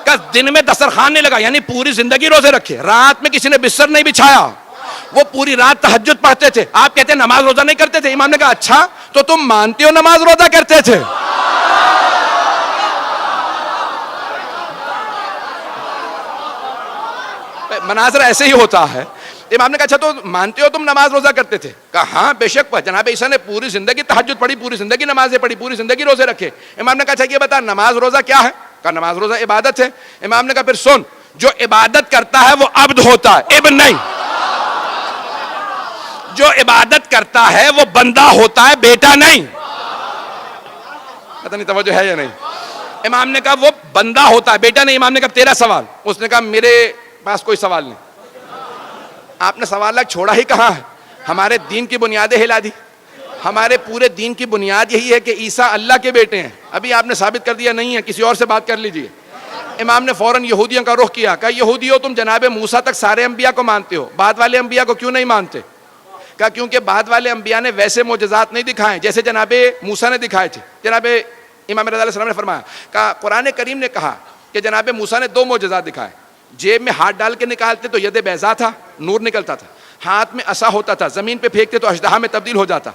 کہ دن میں دسترخوان نہیں لگا یعنی پوری زندگی روزے رکھے، رات میں کسی نے بستر نہیں بچھایا، وہ پوری رات تہجد پڑھتے تھے، آپ کہتے ہیں نماز روزہ نہیں کرتے تھے؟ امام نے کہا اچھا تو تم مانتے ہو نماز روزہ کرتے تھے؟ مناظر ایسے ہی ہوتا ہے۔ امام نے کہا اچھا تو مانتے ہو تم نماز روزہ کرتے تھے؟ کہا ہاں بے شک، جناب عیسیٰ نے پوری زندگی تہجد پڑھی، پوری زندگی نمازیں پڑھی، پوری زندگی روزے رکھے۔ امام نے کہا اچھا یہ بتا نماز روزہ کیا ہے؟ کہا نماز روزہ عبادت ہے۔ امام نے کہا پھر سن، جو عبادت کرتا ہے وہ عبد ہوتا ہے، ابن نہیں۔ جو عبادت کرتا ہے وہ بندہ ہوتا ہے، بیٹا نہیں۔ پتہ نہیں توجہ ہے یا نہیں؟ امام نے کہا وہ بندہ ہوتا ہے، بیٹا نہیں۔ امام نے کہا تیرا سوال؟ اس نے کہا میرے پاس کوئی سوال نہیں۔ آپ نے سوال چھوڑا ہی کہاں ہے؟ ہمارے دین کی بنیادیں ہلا دی۔ ہمارے پورے دین کی بنیاد یہی ہے کہ عیسیٰ اللہ کے بیٹے ہیں، ابھی آپ نے ثابت کر دیا نہیں ہے، کسی اور سے بات کر لیجئے۔ امام نے فوراً یہودیوں کا رخ کیا، کہا یہودیوں تم جناب موسیٰ تک سارے انبیاء کو مانتے ہو، بعد والے انبیاء کو کیوں نہیں مانتے؟ کہا کیونکہ بعد والے انبیاء نے ویسے معجزات نہیں دکھائے جیسے جناب موسیٰ نے دکھائے تھے۔ جناب امام رضا علیہ السلام نے فرمایا، کہا قرآن کریم نے کہا کہ جناب موسیٰ نے 2 معجزات دکھائے، جیب میں ہاتھ ڈال کے نکالتے تو ید بیضا تھا، نور نکلتا تھا، ہاتھ میں عصا ہوتا تھا, زمین پہ پھینکتے تو اژدہا میں تبدیل ہو جاتا.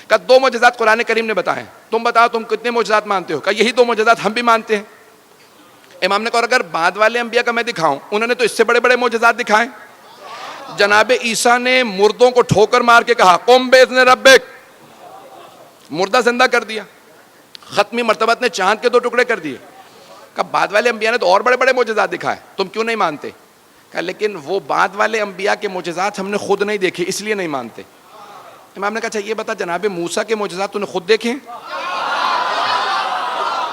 کہ 2 معجزات قرآن کریم نے بتائے, تم بتاؤ تم کتنے معجزات مانتے ہو؟ کہ یہی 2 معجزات ہم بھی مانتے ہیں. امام نے کہا اگر بعد والے انبیاء کا میں دکھاؤں, انہوں نے تو اس سے بڑے بڑے معجزات دکھائے. جناب عیسیٰ نے مردوں کو ٹھوکر مار کے کہا قم باذن ربک, مردہ زندہ کر دیا. ختمی مرتبت نے چاند کے 2 ٹکڑے کر دیے. کہ بعد والے انبیاء نے تو اور بڑے بڑے معجزات دکھائے, تم کیوں نہیں مانتے؟ کہ لیکن وہ بعد والے انبیاء کے معجزات ہم نے خود نہیں دیکھے, اس لیے نہیں مانتے. امام نے کہا اچھا یہ بتا, جناب موسیٰ کے معجزات تو نے خود دیکھے ہیں؟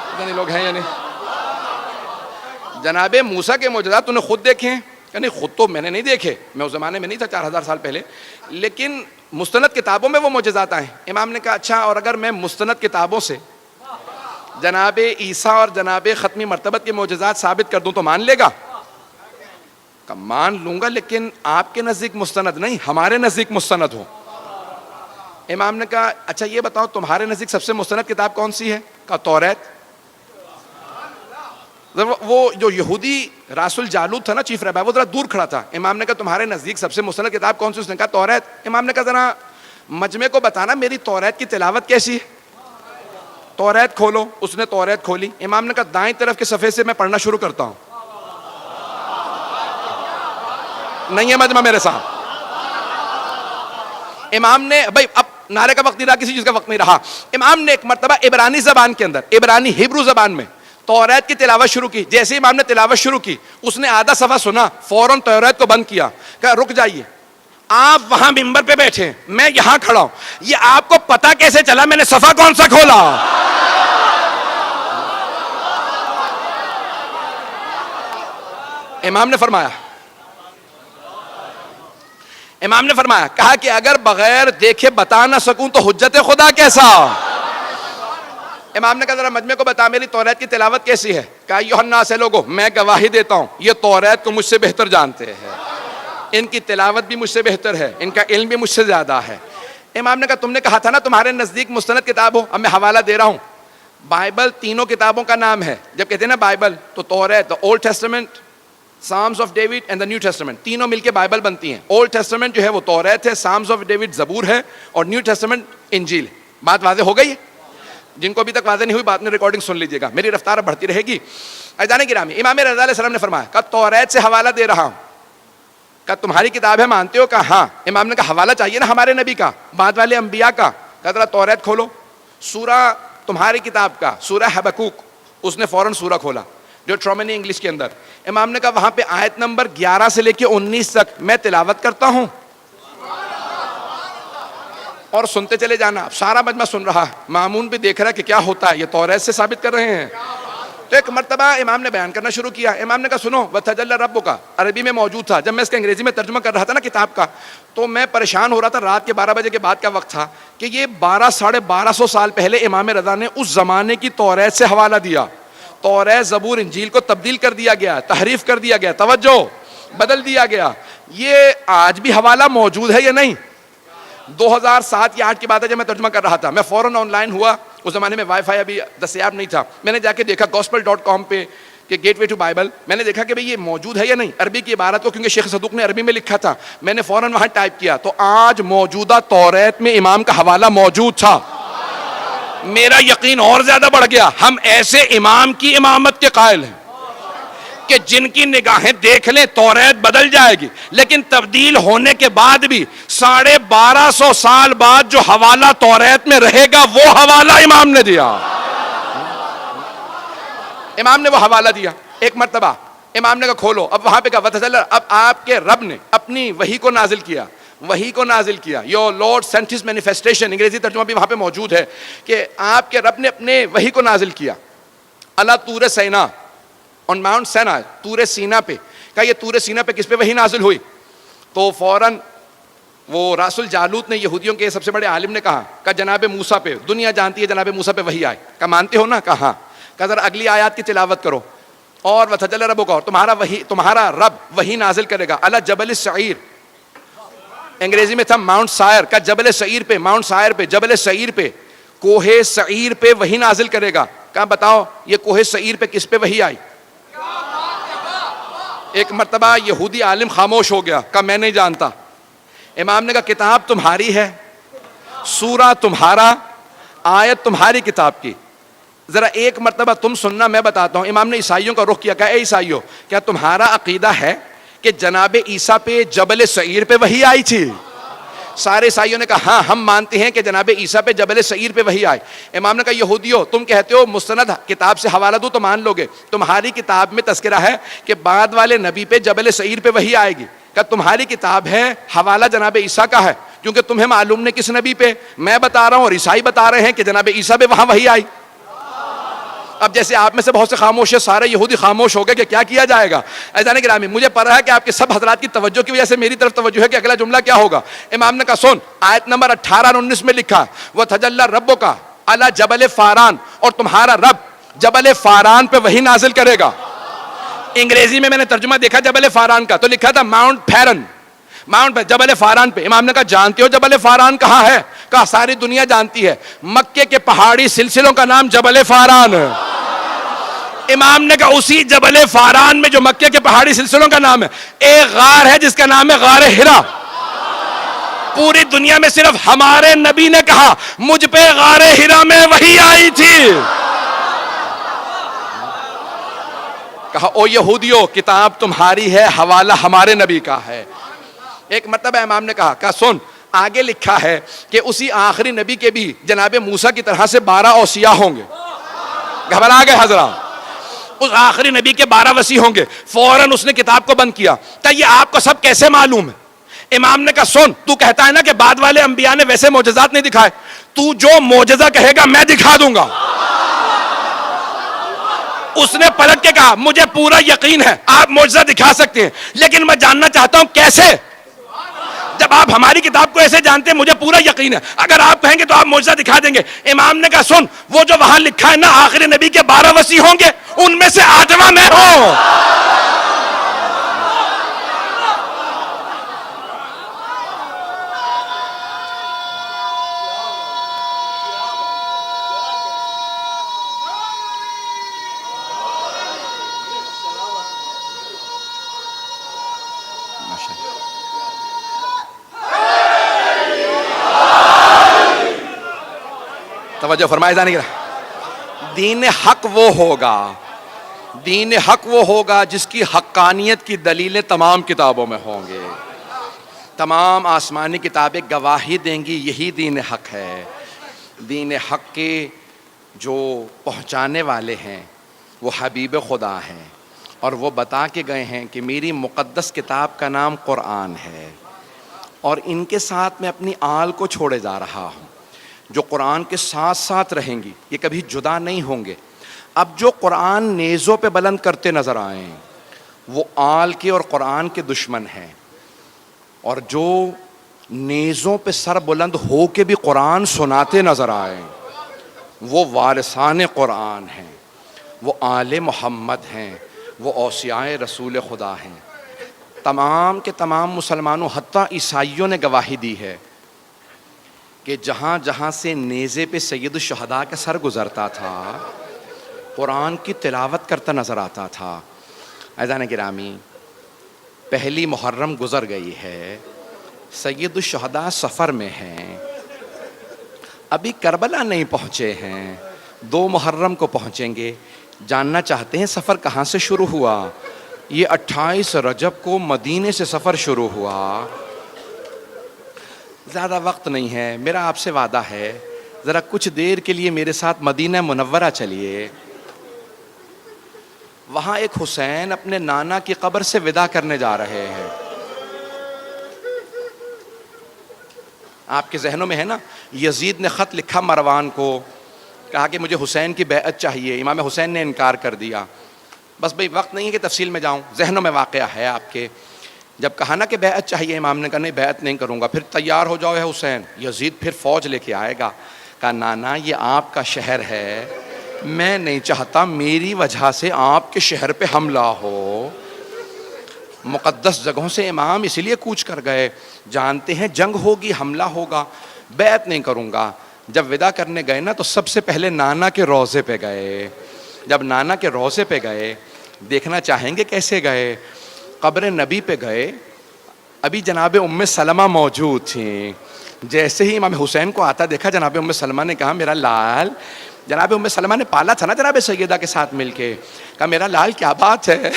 پتہ نہیں لوگ ہیں یا نہیں. جناب موسیٰ کے معجزات تو نے خود دیکھے ہیں؟ کہ نہیں خود تو میں نے نہیں دیکھے, میں اس زمانے میں نہیں تھا, 4000 سال پہلے, لیکن مستند کتابوں میں وہ معجزات آئے. امام نے کہا اچھا اور اگر میں مستند کتابوں سے جناب عیسیٰ اور جناب ختمی مرتبت کے معجزات ثابت کر دوں تو مان لے گا؟ کہ مان لوں گا, لیکن آپ کے نزدیک مستند نہیں, ہمارے نزدیک مستند ہو. امام نے کہا اچھا یہ بتاؤ تمہارے نزدیک سب سے مستند کتاب کون سی ہے؟ کہا توریت. وہ جو یہودی راس الجالوت تھا نا, چیف رہبر, وہ ذرا دور کھڑا تھا. امام نے کہا تمہارے نزدیک سب سے مستند کتاب کون سی؟ اس نے کہا توریت. امام نے کہا ذرا مجمع کو بتانا میری توریت کی تلاوت کیسی ہے. توریت کھولو. اس نے توریت کھولی. امام نے کہا دائیں طرف کے صفحے سے میں پڑھنا شروع کرتا ہوں. نہیں ہے مجمع میرے ساتھ. امام نے بھائی اب نعرے کا وقت نہیں رہا, کسی چیز کا وقت نہیں رہا. امام نے ایک مرتبہ عبرانی زبان کے اندر, عبرانی ہیبرو زبان میں توریت کی تلاوت شروع کی. جیسے امام نے تلاوت شروع کی, اس نے آدھا صفحہ سنا, فوراً توریت کو بند کیا. کہا رک جائیے, آپ وہاں ممبر پہ بیٹھے ہیں, میں یہاں کھڑا ہوں, یہ آپ کو پتا کیسے چلا میں نے صفحہ کون سا کھولا؟ امام نے فرمایا کہا کہ اگر بغیر دیکھے بتا نہ سکوں تو حجت خدا کیسا؟ امام نے کہا ذرا مجمع کو بتا میری توریت کی تلاوت کیسی ہے. کہا ایھا الناس لوگو, میں گواہی دیتا ہوں یہ توریت کو مجھ سے بہتر جانتے ہیں, ان کی تلاوت بھی مجھ سے بہتر ہے, ان کا علم بھی مجھ سے زیادہ ہے. امام نے کہا تم نے کہا تھا نا تمہارے نزدیک مستند کتاب ہو, اب میں حوالہ دے رہا ہوں. بائبل 3 کتابوں کا نام ہے. جب کہتے ہیں نا بائبل تو توریت, Old Testament, Psalms of David and the New Testament, تینوں مل کے بائبل بنتی ہیں. اولڈ ٹیسٹمنٹ جو ہے وہ توریت ہے, سامز آف ڈیوڈ زبور ہے, اور نیو ٹیسٹمنٹ انجیل ہے. بات واضح ہو گئی ہے؟ جن کو ابھی تک واضح نہیں ہوئی بات میں ریکارڈنگ سن لیجیے گا, میری رفتار بڑھتی رہے گی. عزیزان گرامی, امام رضا علیہ السلام نے فرمایا کہ توریت سے حوالہ دے رہا ہوں. کہ تمہاری کتاب ہے مانتے ہو؟ کہا ہاں. امام نے کہا حوالہ چاہیے نا ہمارے نبی کا, بعد والے انبیاء کا. کہا ذرا توریت کھولو. سورہ تمہاری کتاب کا سورہ حبقوق, اس نے فوراً سورہ کھولا جو ٹرومنی انگلش کے اندر. امام نے کہا وہاں پہ آیت نمبر 11 سے لے کے 19 تک میں تلاوت کرتا ہوں, اور سنتے چلے جانا. سارا مجمع سن رہا, مامون بھی دیکھ رہا کہ کیا ہوتا ہے, یہ توریت سے ثابت کر رہے ہیں. تو ایک مرتبہ امام نے بیان کرنا شروع کیا. امام نے کہا سنو, وَتَجَلَّى رَبُّكَ عربی میں موجود تھا. جب میں اس کا انگریزی میں ترجمہ کر رہا تھا نا کتاب کا, تو میں پریشان ہو رہا تھا. رات کے 12 بجے کے بعد کا وقت تھا کہ یہ 1200 سال پہلے امام رضا نے اس زمانے کی توریت سے حوالہ دیا. توریت زبور انجیل کو تبدیل کر دیا گیا, تحریف کر دیا گیا, توجہ بدل دیا گیا. یہ آج بھی حوالہ موجود ہے یا نہیں؟ 2007 یا 8 کی بات ہے جب میں ترجمہ کر رہا تھا, میں فوراً آن لائن ہوا. اس زمانے میں وائی فائی ابھی دستیاب نہیں تھا. میں نے جا کے دیکھا gospel.com پہ کہ گیٹ وے ٹو بائبل, میں نے دیکھا کہ بھئی یہ موجود ہے یا نہیں عربی کی عبارت کو, کیونکہ شیخ صدوق نے عربی میں لکھا تھا. میں نے فوراً وہاں ٹائپ کیا تو آج موجودہ توریت میں امام کا حوالہ موجود تھا. میرا یقین اور زیادہ بڑھ گیا. ہم ایسے امام کی امامت کے قائل ہیں کہ جن کی نگاہیں دیکھ لیں توریت بدل جائے گی, لیکن تبدیل ہونے کے بعد بھی 1250 سال بعد جو حوالہ توریت میں رہے گا وہ حوالہ امام نے دیا. امام نے وہ حوالہ دیا. ایک مرتبہ امام نے کہا کھولو. اب وہاں پہ کہا وَتَجَلَّى, اب آپ کے رب نے اپنی وحی کو نازل کیا. وحی کو نازل کیا, your Lord sent his manifestation, انگریزی ترجمہ بھی وہاں پہ موجود ہے کہ آپ کے رب نے اپنے وحی کو نازل کیا. اللہ طور سینا, on Mount Sinai, طور سینا پہ. کہا یہ طور سینا پہ کس پہ وحی نازل ہوئی؟ تو فوراً وہ راس الجالوت نے, یہودیوں کے سب سے بڑے عالم نے کہا کہ جناب موسیٰ پہ, دنیا جانتی ہے جناب موسیٰ پہ وحی آئے. کہا مانتے ہو نا؟ کہا ہاں. کہا ذرا اگلی آیات کی تلاوت کرو. اور وَتَجَلَّى رَبُّكَ, اور تمہارا رب وحی نازل کرے گا علی جبل السعیر, انگریزی میں تھا ماؤنٹ سائر. کا جبل سعیر پہ, ماؤنٹ سائر پہ, جبل سعیر پہ, کوہ سعیر پہ وحی نازل کرے گا. کہا بتاؤ یہ کوہ سعیر پہ کس پہ وحی آئی؟ ایک مرتبہ یہودی عالم خاموش ہو گیا. کہا میں نہیں جانتا. امام نے کہا کتاب تمہاری ہے, سورہ تمہارا, آیت تمہاری کتاب کی, ذرا ایک مرتبہ تم سننا, میں بتاتا ہوں. امام نے عیسائیوں کا رخ کیا, کہا اے عیسائیوں, کیا تمہارا عقیدہ ہے کہ جناب عیسیٰ پہ جبل سعیر پہ وحی آئی تھی؟ سارے عیسائیوں نے کہا ہاں ہم مانتے ہیں کہ جناب عیسیٰ پہ جبل سعیر پہ وحی آئی. امام نے کہا یہودیو, تم کہتے ہو مستند کتاب سے حوالہ دو تو مان لو گے, تمہاری کتاب میں تذکرہ ہے کہ بعد والے نبی پہ جبل سعیر پہ وحی آئے گی. کہ تمہاری کتاب ہے, حوالہ جناب عیسیٰ کا ہے, کیونکہ تمہیں معلوم نہیں کس نبی پہ, میں بتا رہا ہوں اور عیسائی بتا رہے ہیں کہ جناب عیسیٰ پہ وہاں وحی آئی. اب جیسے آپ میں سے بہت سے خاموش ہیں, سارے یہودی خاموش ہو گئے کہ کیا کیا جائے گا. ایسا نہیں گرامی, مجھے پتا ہے کہ آپ کے سب حضرات کی توجہ کی وجہ سے میری طرف توجہ ہے کہ اگلا جملہ کیا ہوگا. امام نے کہا سن, آیت نمبر 18 اور 19 میں لکھا وہ تجلی ربک علی جبل فاران, اور تمہارا رب جبل فاران پہ وہی نازل کرے گا. انگریزی میں نے ترجمہ دیکھا جبل فاران کا, تو لکھا تھا ماؤنٹ پھیرن, ماؤنٹ پہ جبل فاران پہ. امام نے کہا جانتے ہو جبل فاران کہاں ہے؟ کہا ساری دنیا جانتی ہے, مکے کے پہاڑی سلسلوں کا نام جبل فاران. امام نے کہا اسی جبل فاران میں جو مکے کے پہاڑی سلسلوں کا نام ہے, ایک غار ہے جس کا نام ہے غار ہرا. پوری دنیا میں صرف ہمارے نبی نے کہا مجھ پہ غار ہرا میں وحی آئی تھی. کہا او یہودیو, کتاب تمہاری ہے, حوالہ ہمارے نبی کا ہے. ایک مرتبہ امام نے کہا سن, آگے لکھا ہے کہ اسی آخری نبی کے بھی جناب موسیٰ کی طرح سے 12 اوصیاء ہوں گے. گھبرا گئے حضرات, اس آخری نبی کے 12 وصی ہوں گے. فوراً اس نے کتاب کو بند کیا. کہ یہ آپ کو سب کیسے معلوم ہے؟ امام نے کہا سن, تو کہتا ہے نا کہ بعد والے انبیاء نے ویسے معجزات نہیں دکھائے, تو جو معجزہ کہے گا میں دکھا دوں گا. اس نے پلٹ کے کہا مجھے پورا یقین ہے آپ معجزہ دکھا سکتے ہیں, لیکن میں جاننا چاہتا ہوں کیسے. جب آپ ہماری کتاب کو ایسے جانتے ہیں, مجھے پورا یقین ہے اگر آپ کہیں گے تو آپ معجزہ دکھا دیں گے. امام نے کہا سن, وہ جو وہاں لکھا ہے نا آخری نبی کے 12 وصی ہوں گے, ان میں سے 8واں میں ہوں. توجہ فرمائے جانے کی. دین حق وہ ہوگا, دین حق وہ ہوگا جس کی حقانیت کی دلیلیں تمام کتابوں میں ہوں گے. تمام آسمانی کتابیں گواہی دیں گی یہی دین حق ہے. دین حق کے جو پہنچانے والے ہیں وہ حبیب خدا ہیں, اور وہ بتا کے گئے ہیں کہ میری مقدس کتاب کا نام قرآن ہے, اور ان کے ساتھ میں اپنی آل کو چھوڑے جا رہا ہوں جو قرآن کے ساتھ ساتھ رہیں گی, یہ کبھی جدا نہیں ہوں گے. اب جو قرآن نیزوں پہ بلند کرتے نظر آئیں وہ آل کے اور قرآن کے دشمن ہیں, اور جو نیزوں پہ سر بلند ہو کے بھی قرآن سناتے نظر آئیں وہ وارثان قرآن ہیں, وہ آل محمد ہیں, وہ اوصیاء رسول خدا ہیں. تمام کے تمام مسلمانوں حتیٰ عیسائیوں نے گواہی دی ہے کہ جہاں جہاں سے نیزے پہ سید الشہداء کا سر گزرتا تھا قرآن کی تلاوت کرتا نظر آتا تھا. عزیزان گرامی, پہلی محرم گزر گئی ہے, سید الشہداء سفر میں ہیں, ابھی کربلا نہیں پہنچے ہیں, 2 محرم کو پہنچیں گے. جاننا چاہتے ہیں سفر کہاں سے شروع ہوا؟ یہ 28 رجب کو مدینے سے سفر شروع ہوا. زیادہ وقت نہیں ہے, میرا آپ سے وعدہ ہے ذرا کچھ دیر کے لیے میرے ساتھ مدینہ منورہ چلیے. وہاں ایک حسین اپنے نانا کی قبر سے وداع کرنے جا رہے ہیں. آپ کے ذہنوں میں ہے نا, یزید نے خط لکھا مروان کو, کہا کہ مجھے حسین کی بیعت چاہیے. امام حسین نے انکار کر دیا. بس بھئی وقت نہیں ہے کہ تفصیل میں جاؤں, ذہنوں میں واقعہ ہے آپ کے. جب کہا نا کہ بیعت چاہیے, امام نے کہا نہیں بیعت نہیں کروں گا. پھر تیار ہو جاؤ ہے حسین, یزید پھر فوج لے کے آئے گا. کہا نانا یہ آپ کا شہر ہے, میں نہیں چاہتا میری وجہ سے آپ کے شہر پہ حملہ ہو. مقدس جگہوں سے امام اس لیے کوچ کر گئے, جانتے ہیں جنگ ہوگی, حملہ ہوگا, بیعت نہیں کروں گا. جب وداع کرنے گئے نا تو سب سے پہلے نانا کے روضے پہ گئے. جب نانا کے روضے پہ گئے, دیکھنا چاہیں گے کیسے گئے؟ قبر نبی پہ گئے, ابھی جناب ام سلمہ موجود تھیں. جیسے ہی امام حسین کو آتا دیکھا جناب ام سلمہ نے کہا میرا لال. جناب ام سلمہ نے پالا تھا نا جناب سیدہ کے ساتھ مل کے. کہا میرا لال کیا بات ہے.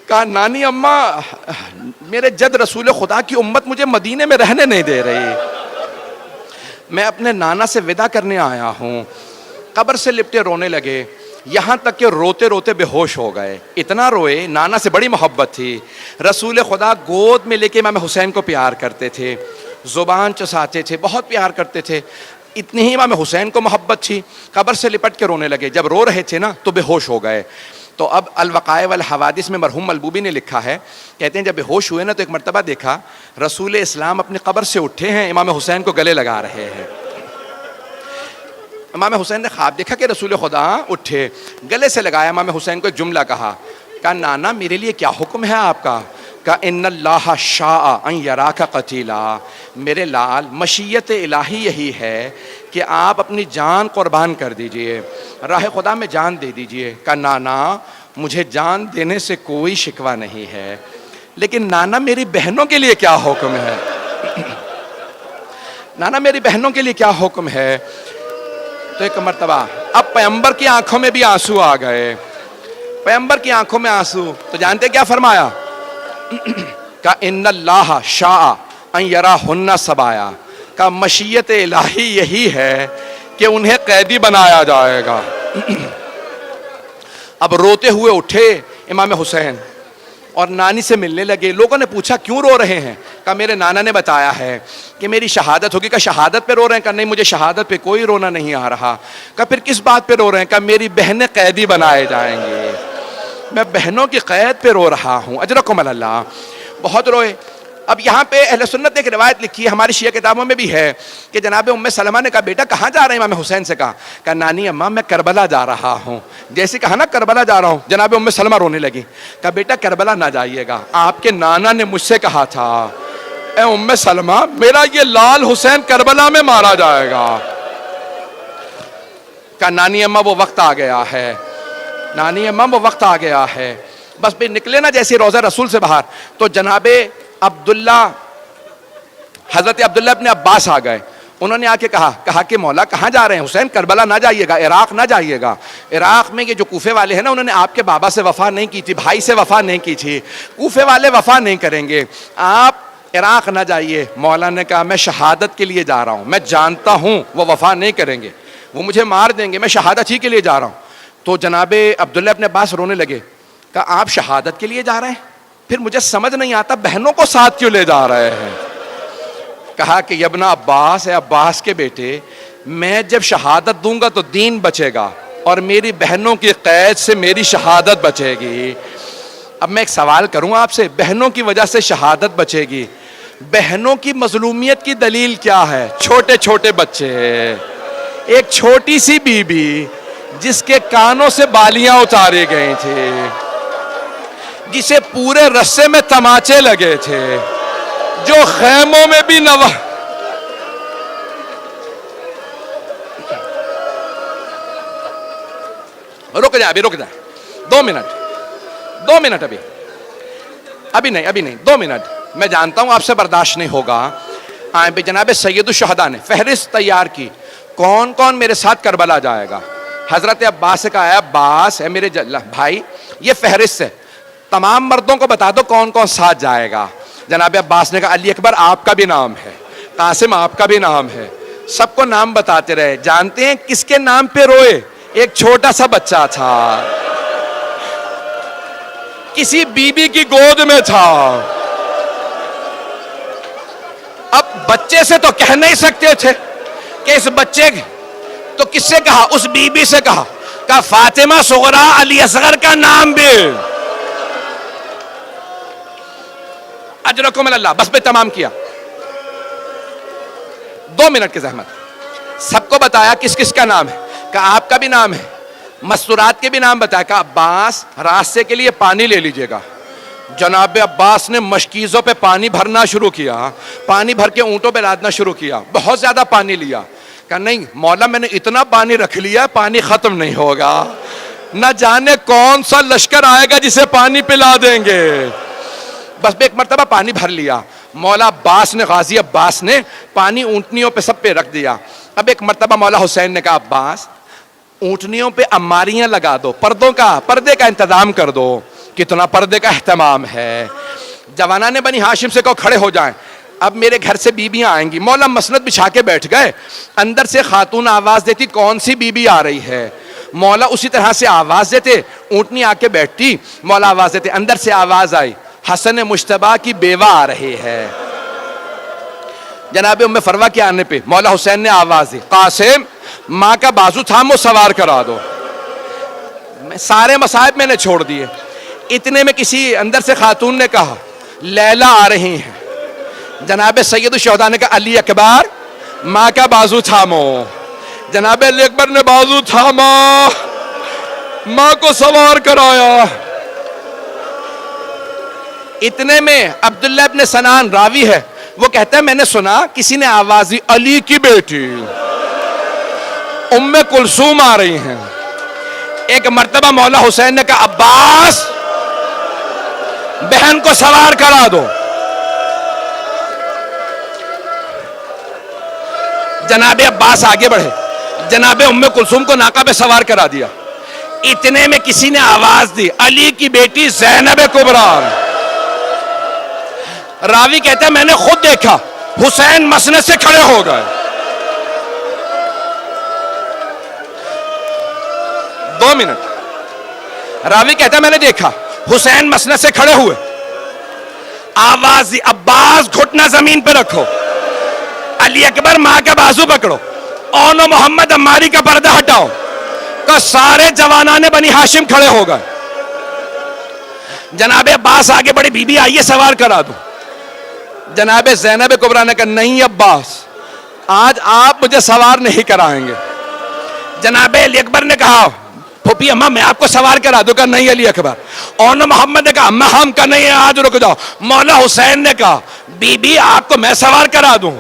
کہا نانی اماں میرے جد رسول خدا کی امت مجھے مدینے میں رہنے نہیں دے رہی, میں اپنے نانا سے ودا کرنے آیا ہوں. قبر سے لپٹے رونے لگے, یہاں تک کہ روتے روتے بے ہوش ہو گئے. اتنا روئے, نانا سے بڑی محبت تھی. رسول خدا گود میں لے کے امام حسین کو پیار کرتے تھے, زبان چساتے تھے, بہت پیار کرتے تھے. اتنی ہی امام حسین کو محبت تھی. قبر سے لپٹ کے رونے لگے. جب رو رہے تھے نا تو بے ہوش ہو گئے. تو اب الوقائع والحوادث میں مرحوم ملبوبی نے لکھا ہے, کہتے ہیں جب بے ہوش ہوئے نا تو ایک مرتبہ دیکھا رسول اسلام اپنی قبر سے اٹھے ہیں, امام حسین کو گلے لگا رہے ہیں. امام حسین نے خواب دیکھا کہ رسول خدا اٹھے, گلے سے لگایا. امام حسین کو ایک جملہ کہا, کہا نانا میرے لیے کیا حکم ہے آپ کا. کہا ان اللہ شاء ان یراک قتیلا, میرے لال مشیت الہی یہی ہے کہ آپ اپنی جان قربان کر دیجئے, راہ خدا میں جان دے دیجئے. کہا نانا مجھے جان دینے سے کوئی شکوہ نہیں ہے, لیکن نانا میری بہنوں کے لیے کیا حکم ہے. نانا میری بہنوں کے لیے کیا حکم ہے. تو ایک مرتبہ اب پیغمبر کی آنکھوں میں بھی آنسو آ گئے, پیغمبر کی آنکھوں میں آنسو. تو جانتے کیا فرمایا, کہ ان اللہ شاء ان یراہن سبایا, کا مشیت الہی یہی ہے کہ انہیں قیدی بنایا جائے گا. اب روتے ہوئے اٹھے امام حسین اور نانی سے ملنے لگے. لوگوں نے پوچھا کیوں رو رہے ہیں. کہا میرے نانا نے بتایا ہے کہ میری شہادت ہوگی. کہا شہادت پہ رو رہے ہیں. کہا نہیں مجھے شہادت پہ کوئی رونا نہیں آ رہا. کہا پھر کس بات پہ رو رہے ہیں. کہا میری بہنیں قیدی بنائے جائیں گے, میں بہنوں کی قید پہ رو رہا ہوں. اجرکم اللہ. بہت روئے. اب یہاں پہ اہل سنت نے ایک روایت لکھی ہے, ہماری شیعہ کتابوں میں بھی ہے, کہ جناب ام سلمہ نے کہا بیٹا کہاں جا رہے ہیں. امام حسین سے کہا نانی اماں میں کربلا جا رہا ہوں. جیسے کہا نا کربلا جا رہا ہوں, جناب ام سلمہ رونے لگی. کہا بیٹا کربلا نہ جائیے گا, آپ کے نانا نے مجھ سے کہا تھا اے ام سلمہ میرا یہ لال حسین کربلا میں مارا جائے گا. کہا نانی اماں وہ وقت آ گیا ہے, نانی اماں وہ وقت آ گیا ہے. بس پھر نکلے نا جیسے روضہ رسول سے باہر, تو جناب عبداللہ حضرت عبداللہ ابن عباس آ گئے. انہوں نے آ کے کہا کہ مولا کہاں جا رہے ہیں. حسین کربلا نہ جائیے گا, عراق نہ جائیے گا. عراق میں یہ جو کوفے والے ہیں نا, انہوں نے آپ کے بابا سے وفا نہیں کی تھی, بھائی سے وفا نہیں کی تھی. کوفے والے وفا نہیں کریں گے, آپ عراق نہ جائیے. مولا نے کہا میں شہادت کے لیے جا رہا ہوں, میں جانتا ہوں وہ وفا نہیں کریں گے, وہ مجھے مار دیں گے, میں شہادت ہی کے لیے جا رہا ہوں. تو جناب عبداللہ ابن عباس رونے لگے. کہا آپ شہادت کے لیے جا رہے ہیں, پھر مجھے سمجھ نہیں آتا بہنوں کو ساتھ کیوں لے جا رہے ہیں. کہا کہ ابن عباس, اے عباس کے بیٹے, میں جب شہادت دوں گا تو دین بچے گا اور میری بہنوں کی قید سے میری شہادت بچے گی. اب میں ایک سوال کروں آپ سے, بہنوں کی وجہ سے شہادت بچے گی, بہنوں کی مظلومیت کی دلیل کیا ہے؟ چھوٹے چھوٹے بچے, ایک چھوٹی سی بی بی جس کے کانوں سے بالیاں اتاری گئی تھی, جسے پورے رسے میں تماچے لگے تھے, جو خیموں میں بھی رک جائے 2 منٹ ابھی نہیں 2 منٹ. میں جانتا ہوں آپ سے برداشت نہیں ہوگا. آئیں جناب سید الشہداء نے فہرست تیار کی, کون کون میرے ساتھ کربلا جائے گا. حضرت عباس سے کہا عباس ہے میرے بھائی, یہ فہرست ہے, تمام مردوں کو بتا دو کون کون ساتھ جائے گا. جناب عباس نے کہا علی اکبر آپ کا بھی نام ہے, قاسم آپ کا بھی نام ہے. سب کو نام بتاتے رہے. جانتے ہیں کس کے نام پہ روئے؟ ایک چھوٹا سا بچہ تھا, کسی بی بی کی گود میں تھا. اب بچے سے تو کہہ نہیں سکتے تھے کہ اس بچے, تو کس سے کہا؟ اس بی بی سے کہا فاطمہ صغرا علی اصغر کا نام بھی. اجرکم اللہ. بس میں تمام کیا, 2 منٹ کی زحمت. سب کو بتایا کس کس کا نام ہے, کہ آپ کا بھی نام ہے, مستورات کے بھی نام بتایا. کہ عباس راستے کے لیے پانی لے لیجئے گا. جناب عباس نے مشکیزوں پہ پانی بھرنا شروع کیا, پانی بھر کے اونٹوں پہ لادنا شروع کیا. بہت زیادہ پانی لیا. کہ نہیں مولا میں نے اتنا پانی رکھ لیا, پانی ختم نہیں ہوگا, نہ جانے کون سا لشکر آئے گا جسے پانی پلا دیں گے. بس ایک مرتبہ پانی بھر لیا. مولا عباس نے، غازی عباس نے پانی اونٹنیوں پہ سب پہ رکھ دیا. اب ایک مرتبہ مولا حسین نے کہا عباس اونٹنیوں پہ اماریاں لگا دو، پردے کا انتظام کر دو. کتنا پردے کا اہتمام ہے. جوانان نے بنی ہاشم سے کہو کھڑے ہو جائیں، اب میرے گھر سے بیبیاں آئیں گی. مولا مسند بچھا کے بیٹھ گئے. اندر سے خاتون آواز دیتی کون سی بیوی آ رہی ہے. مولا اسی طرح سے آواز دیتے، اونٹنی آ کے بیٹھتی، مولا آواز دیتے. اندر سے آواز آئی حسن مجتبیٰ کی بیوہ آ رہی ہے. جناب ام فروہ کے آنے پہ مولا حسین نے آواز دی قاسم ماں کا بازو تھامو سوار کرا دو. سارے مصائب میں نے چھوڑ دیے. اتنے میں کسی اندر سے خاتون نے کہا لیلا آ رہی ہیں. جناب سید الشہداء نے کہا علی اکبر ماں کا بازو تھامو. جناب علی اکبر نے بازو تھاما، ماں کو سوار کرایا. اتنے میں عبداللہ ابن سنان راوی ہے، وہ کہتا ہے میں نے سنا کسی نے آواز دی علی کی بیٹی ام کلثوم آ رہی ہیں. ایک مرتبہ مولا حسین نے کہا عباس بہن کو سوار کرا دو. جناب عباس آگے بڑھے، جناب ام کلثوم کو ناقہ پہ سوار کرا دیا. اتنے میں کسی نے آواز دی علی کی بیٹی زینب کبریٰ. راوی کہتا ہے میں نے خود دیکھا حسین مسند سے کھڑے ہو گئے. 2 منٹ. راوی کہتا ہے میں نے دیکھا حسین مسند سے کھڑے ہوئے. آواز دی عباس گھٹنا زمین پہ رکھو، علی اکبر ماں کا بازو پکڑو، اونو محمد عماری کا پردہ ہٹاؤ. کہ سارے جوانان بنی ہاشم کھڑے ہو گئے. جناب عباس آگے بڑے بی بی آئیے سوار کرا دو. جناب زینب کبریٰ نے کہا نہیں عباس آج آپ مجھے سوار نہیں کرائیں گے. جناب علی اکبر نے کہا پھوپھی اماں میں آپ کو سوار کرا دوں. کہا نہیں علی اکبر. اونو محمد نے کہا اماں ہم کا نہیں آج رک جاؤ. مولا حسین نے کہا بی بی آپ کو میں سوار کرا دوں.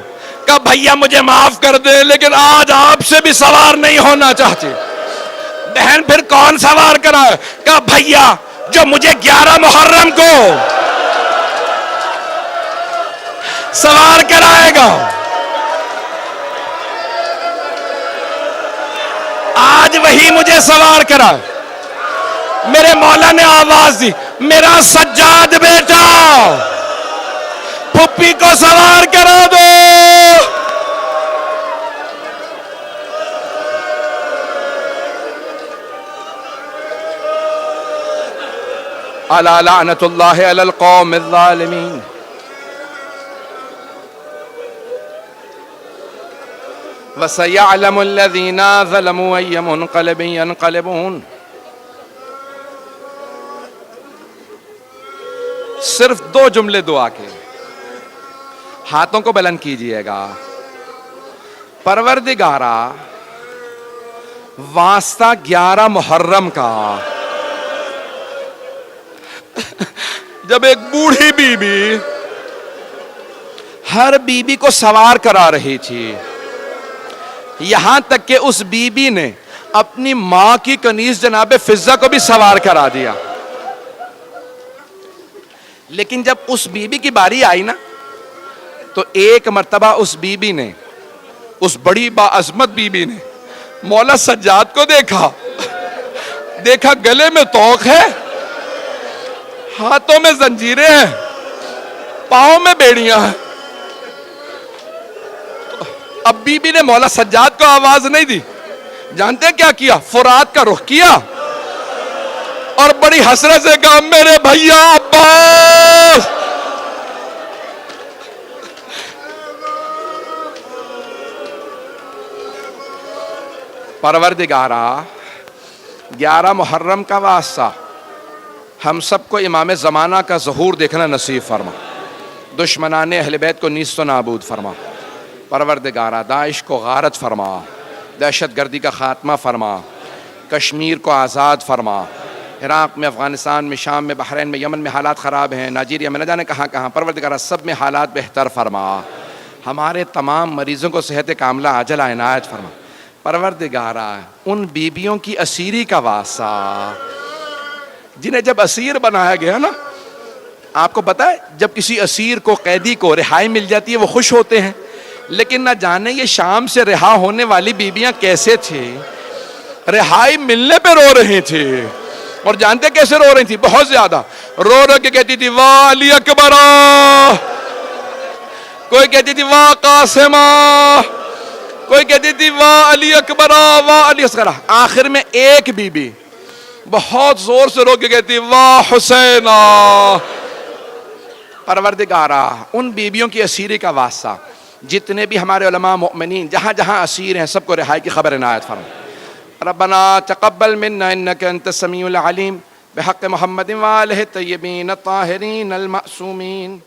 کہا بھیا مجھے معاف کر دے لیکن آج آپ سے بھی سوار نہیں ہونا چاہتی. بہن پھر کون سوار کرائے؟ کہا بھیا جو مجھے 11 محرم کو سوار کرائے گا. آج وہی مجھے سوار کرائے. میرے مولا نے آواز دی میرا سجاد بیٹا پھپھی کو سوار کرا دو. الا لعنت اللہ علی القوم الظالمین. وَسَيَعْلَمُ الَّذِينَ ظَلَمُوا أَيَّ مُنْقَلِبٍ يَنْقَلِبُونَ. صرف 2 جملے دعا کے، ہاتھوں کو بلند کیجئے گا. پروردگارا واسطہ 11 محرم کا جب ایک بوڑھی بی بی ہر بی بی کو سوار کرا رہی تھی، یہاں تک کہ اس بی بی نے اپنی ماں کی کنیز جناب فضہ کو بھی سوار کرا دیا. لیکن جب اس بی بی کی باری آئی نا تو ایک مرتبہ اس بی بی نے، اس بڑی باعظمت بی بی نے مولا سجاد کو دیکھا گلے میں توق ہے، ہاتھوں میں زنجیریں ہیں، پاؤں میں بیڑیاں ہیں. اب بی بی نے مولا سجاد کو آواز نہیں دی. جانتے ہیں کیا کیا؟ فرات کا رخ کیا اور بڑی حسرت سے کہا میرے بھیا عباس. پروردگارا 11 محرم کا واسطہ ہم سب کو امام زمانہ کا ظہور دیکھنا نصیب فرما. دشمنان اہل بیت کو نیست و نابود فرما. پروردگارا داعش کو غارت فرما، دہشت گردی کا خاتمہ فرما، کشمیر کو آزاد فرما. عراق میں، افغانستان میں، شام میں، بحرین میں، یمن میں حالات خراب ہیں، نائجیریا میں نہ جانے کہاں پروردگارا سب میں حالات بہتر فرما. ہمارے تمام مریضوں کو صحت کاملہ عاجل عنایت فرما. پروردگارا ان بیبیوں کی اسیری کا واسطہ جنہیں جب اسیر بنایا گیا نا، آپ کو پتا ہے جب کسی اسیر کو قیدی کو رہائی مل جاتی ہے وہ خوش ہوتے ہیں، لیکن نہ جانے یہ شام سے رہا ہونے والی بیویاں کیسے تھے، رہائی ملنے پہ رو رہے تھے، اور جانتے کیسے رو رہی تھی؟ بہت زیادہ رو رو کے کہتی تھی واہ علی اکبر، کوئی کہتی تھی واہ قاسم، کوئی کہتی تھی واہ علی اکبر واہ علی اصغر۔ آخر میں ایک بی بی بہت زور سے رو کے کہتی واہ حسین۔ پروردگارا ان بیبیوں کی اسیری کا واسطہ جتنے بھی ہمارے علماء مومنین جہاں جہاں اسیر ہیں سب کو رہائی کی خبر عنایت فرما۔ ربنا تقبل منا انك انت السميع العليم بحق محمد وآلہ الطیبین الطاہرین المعصومین۔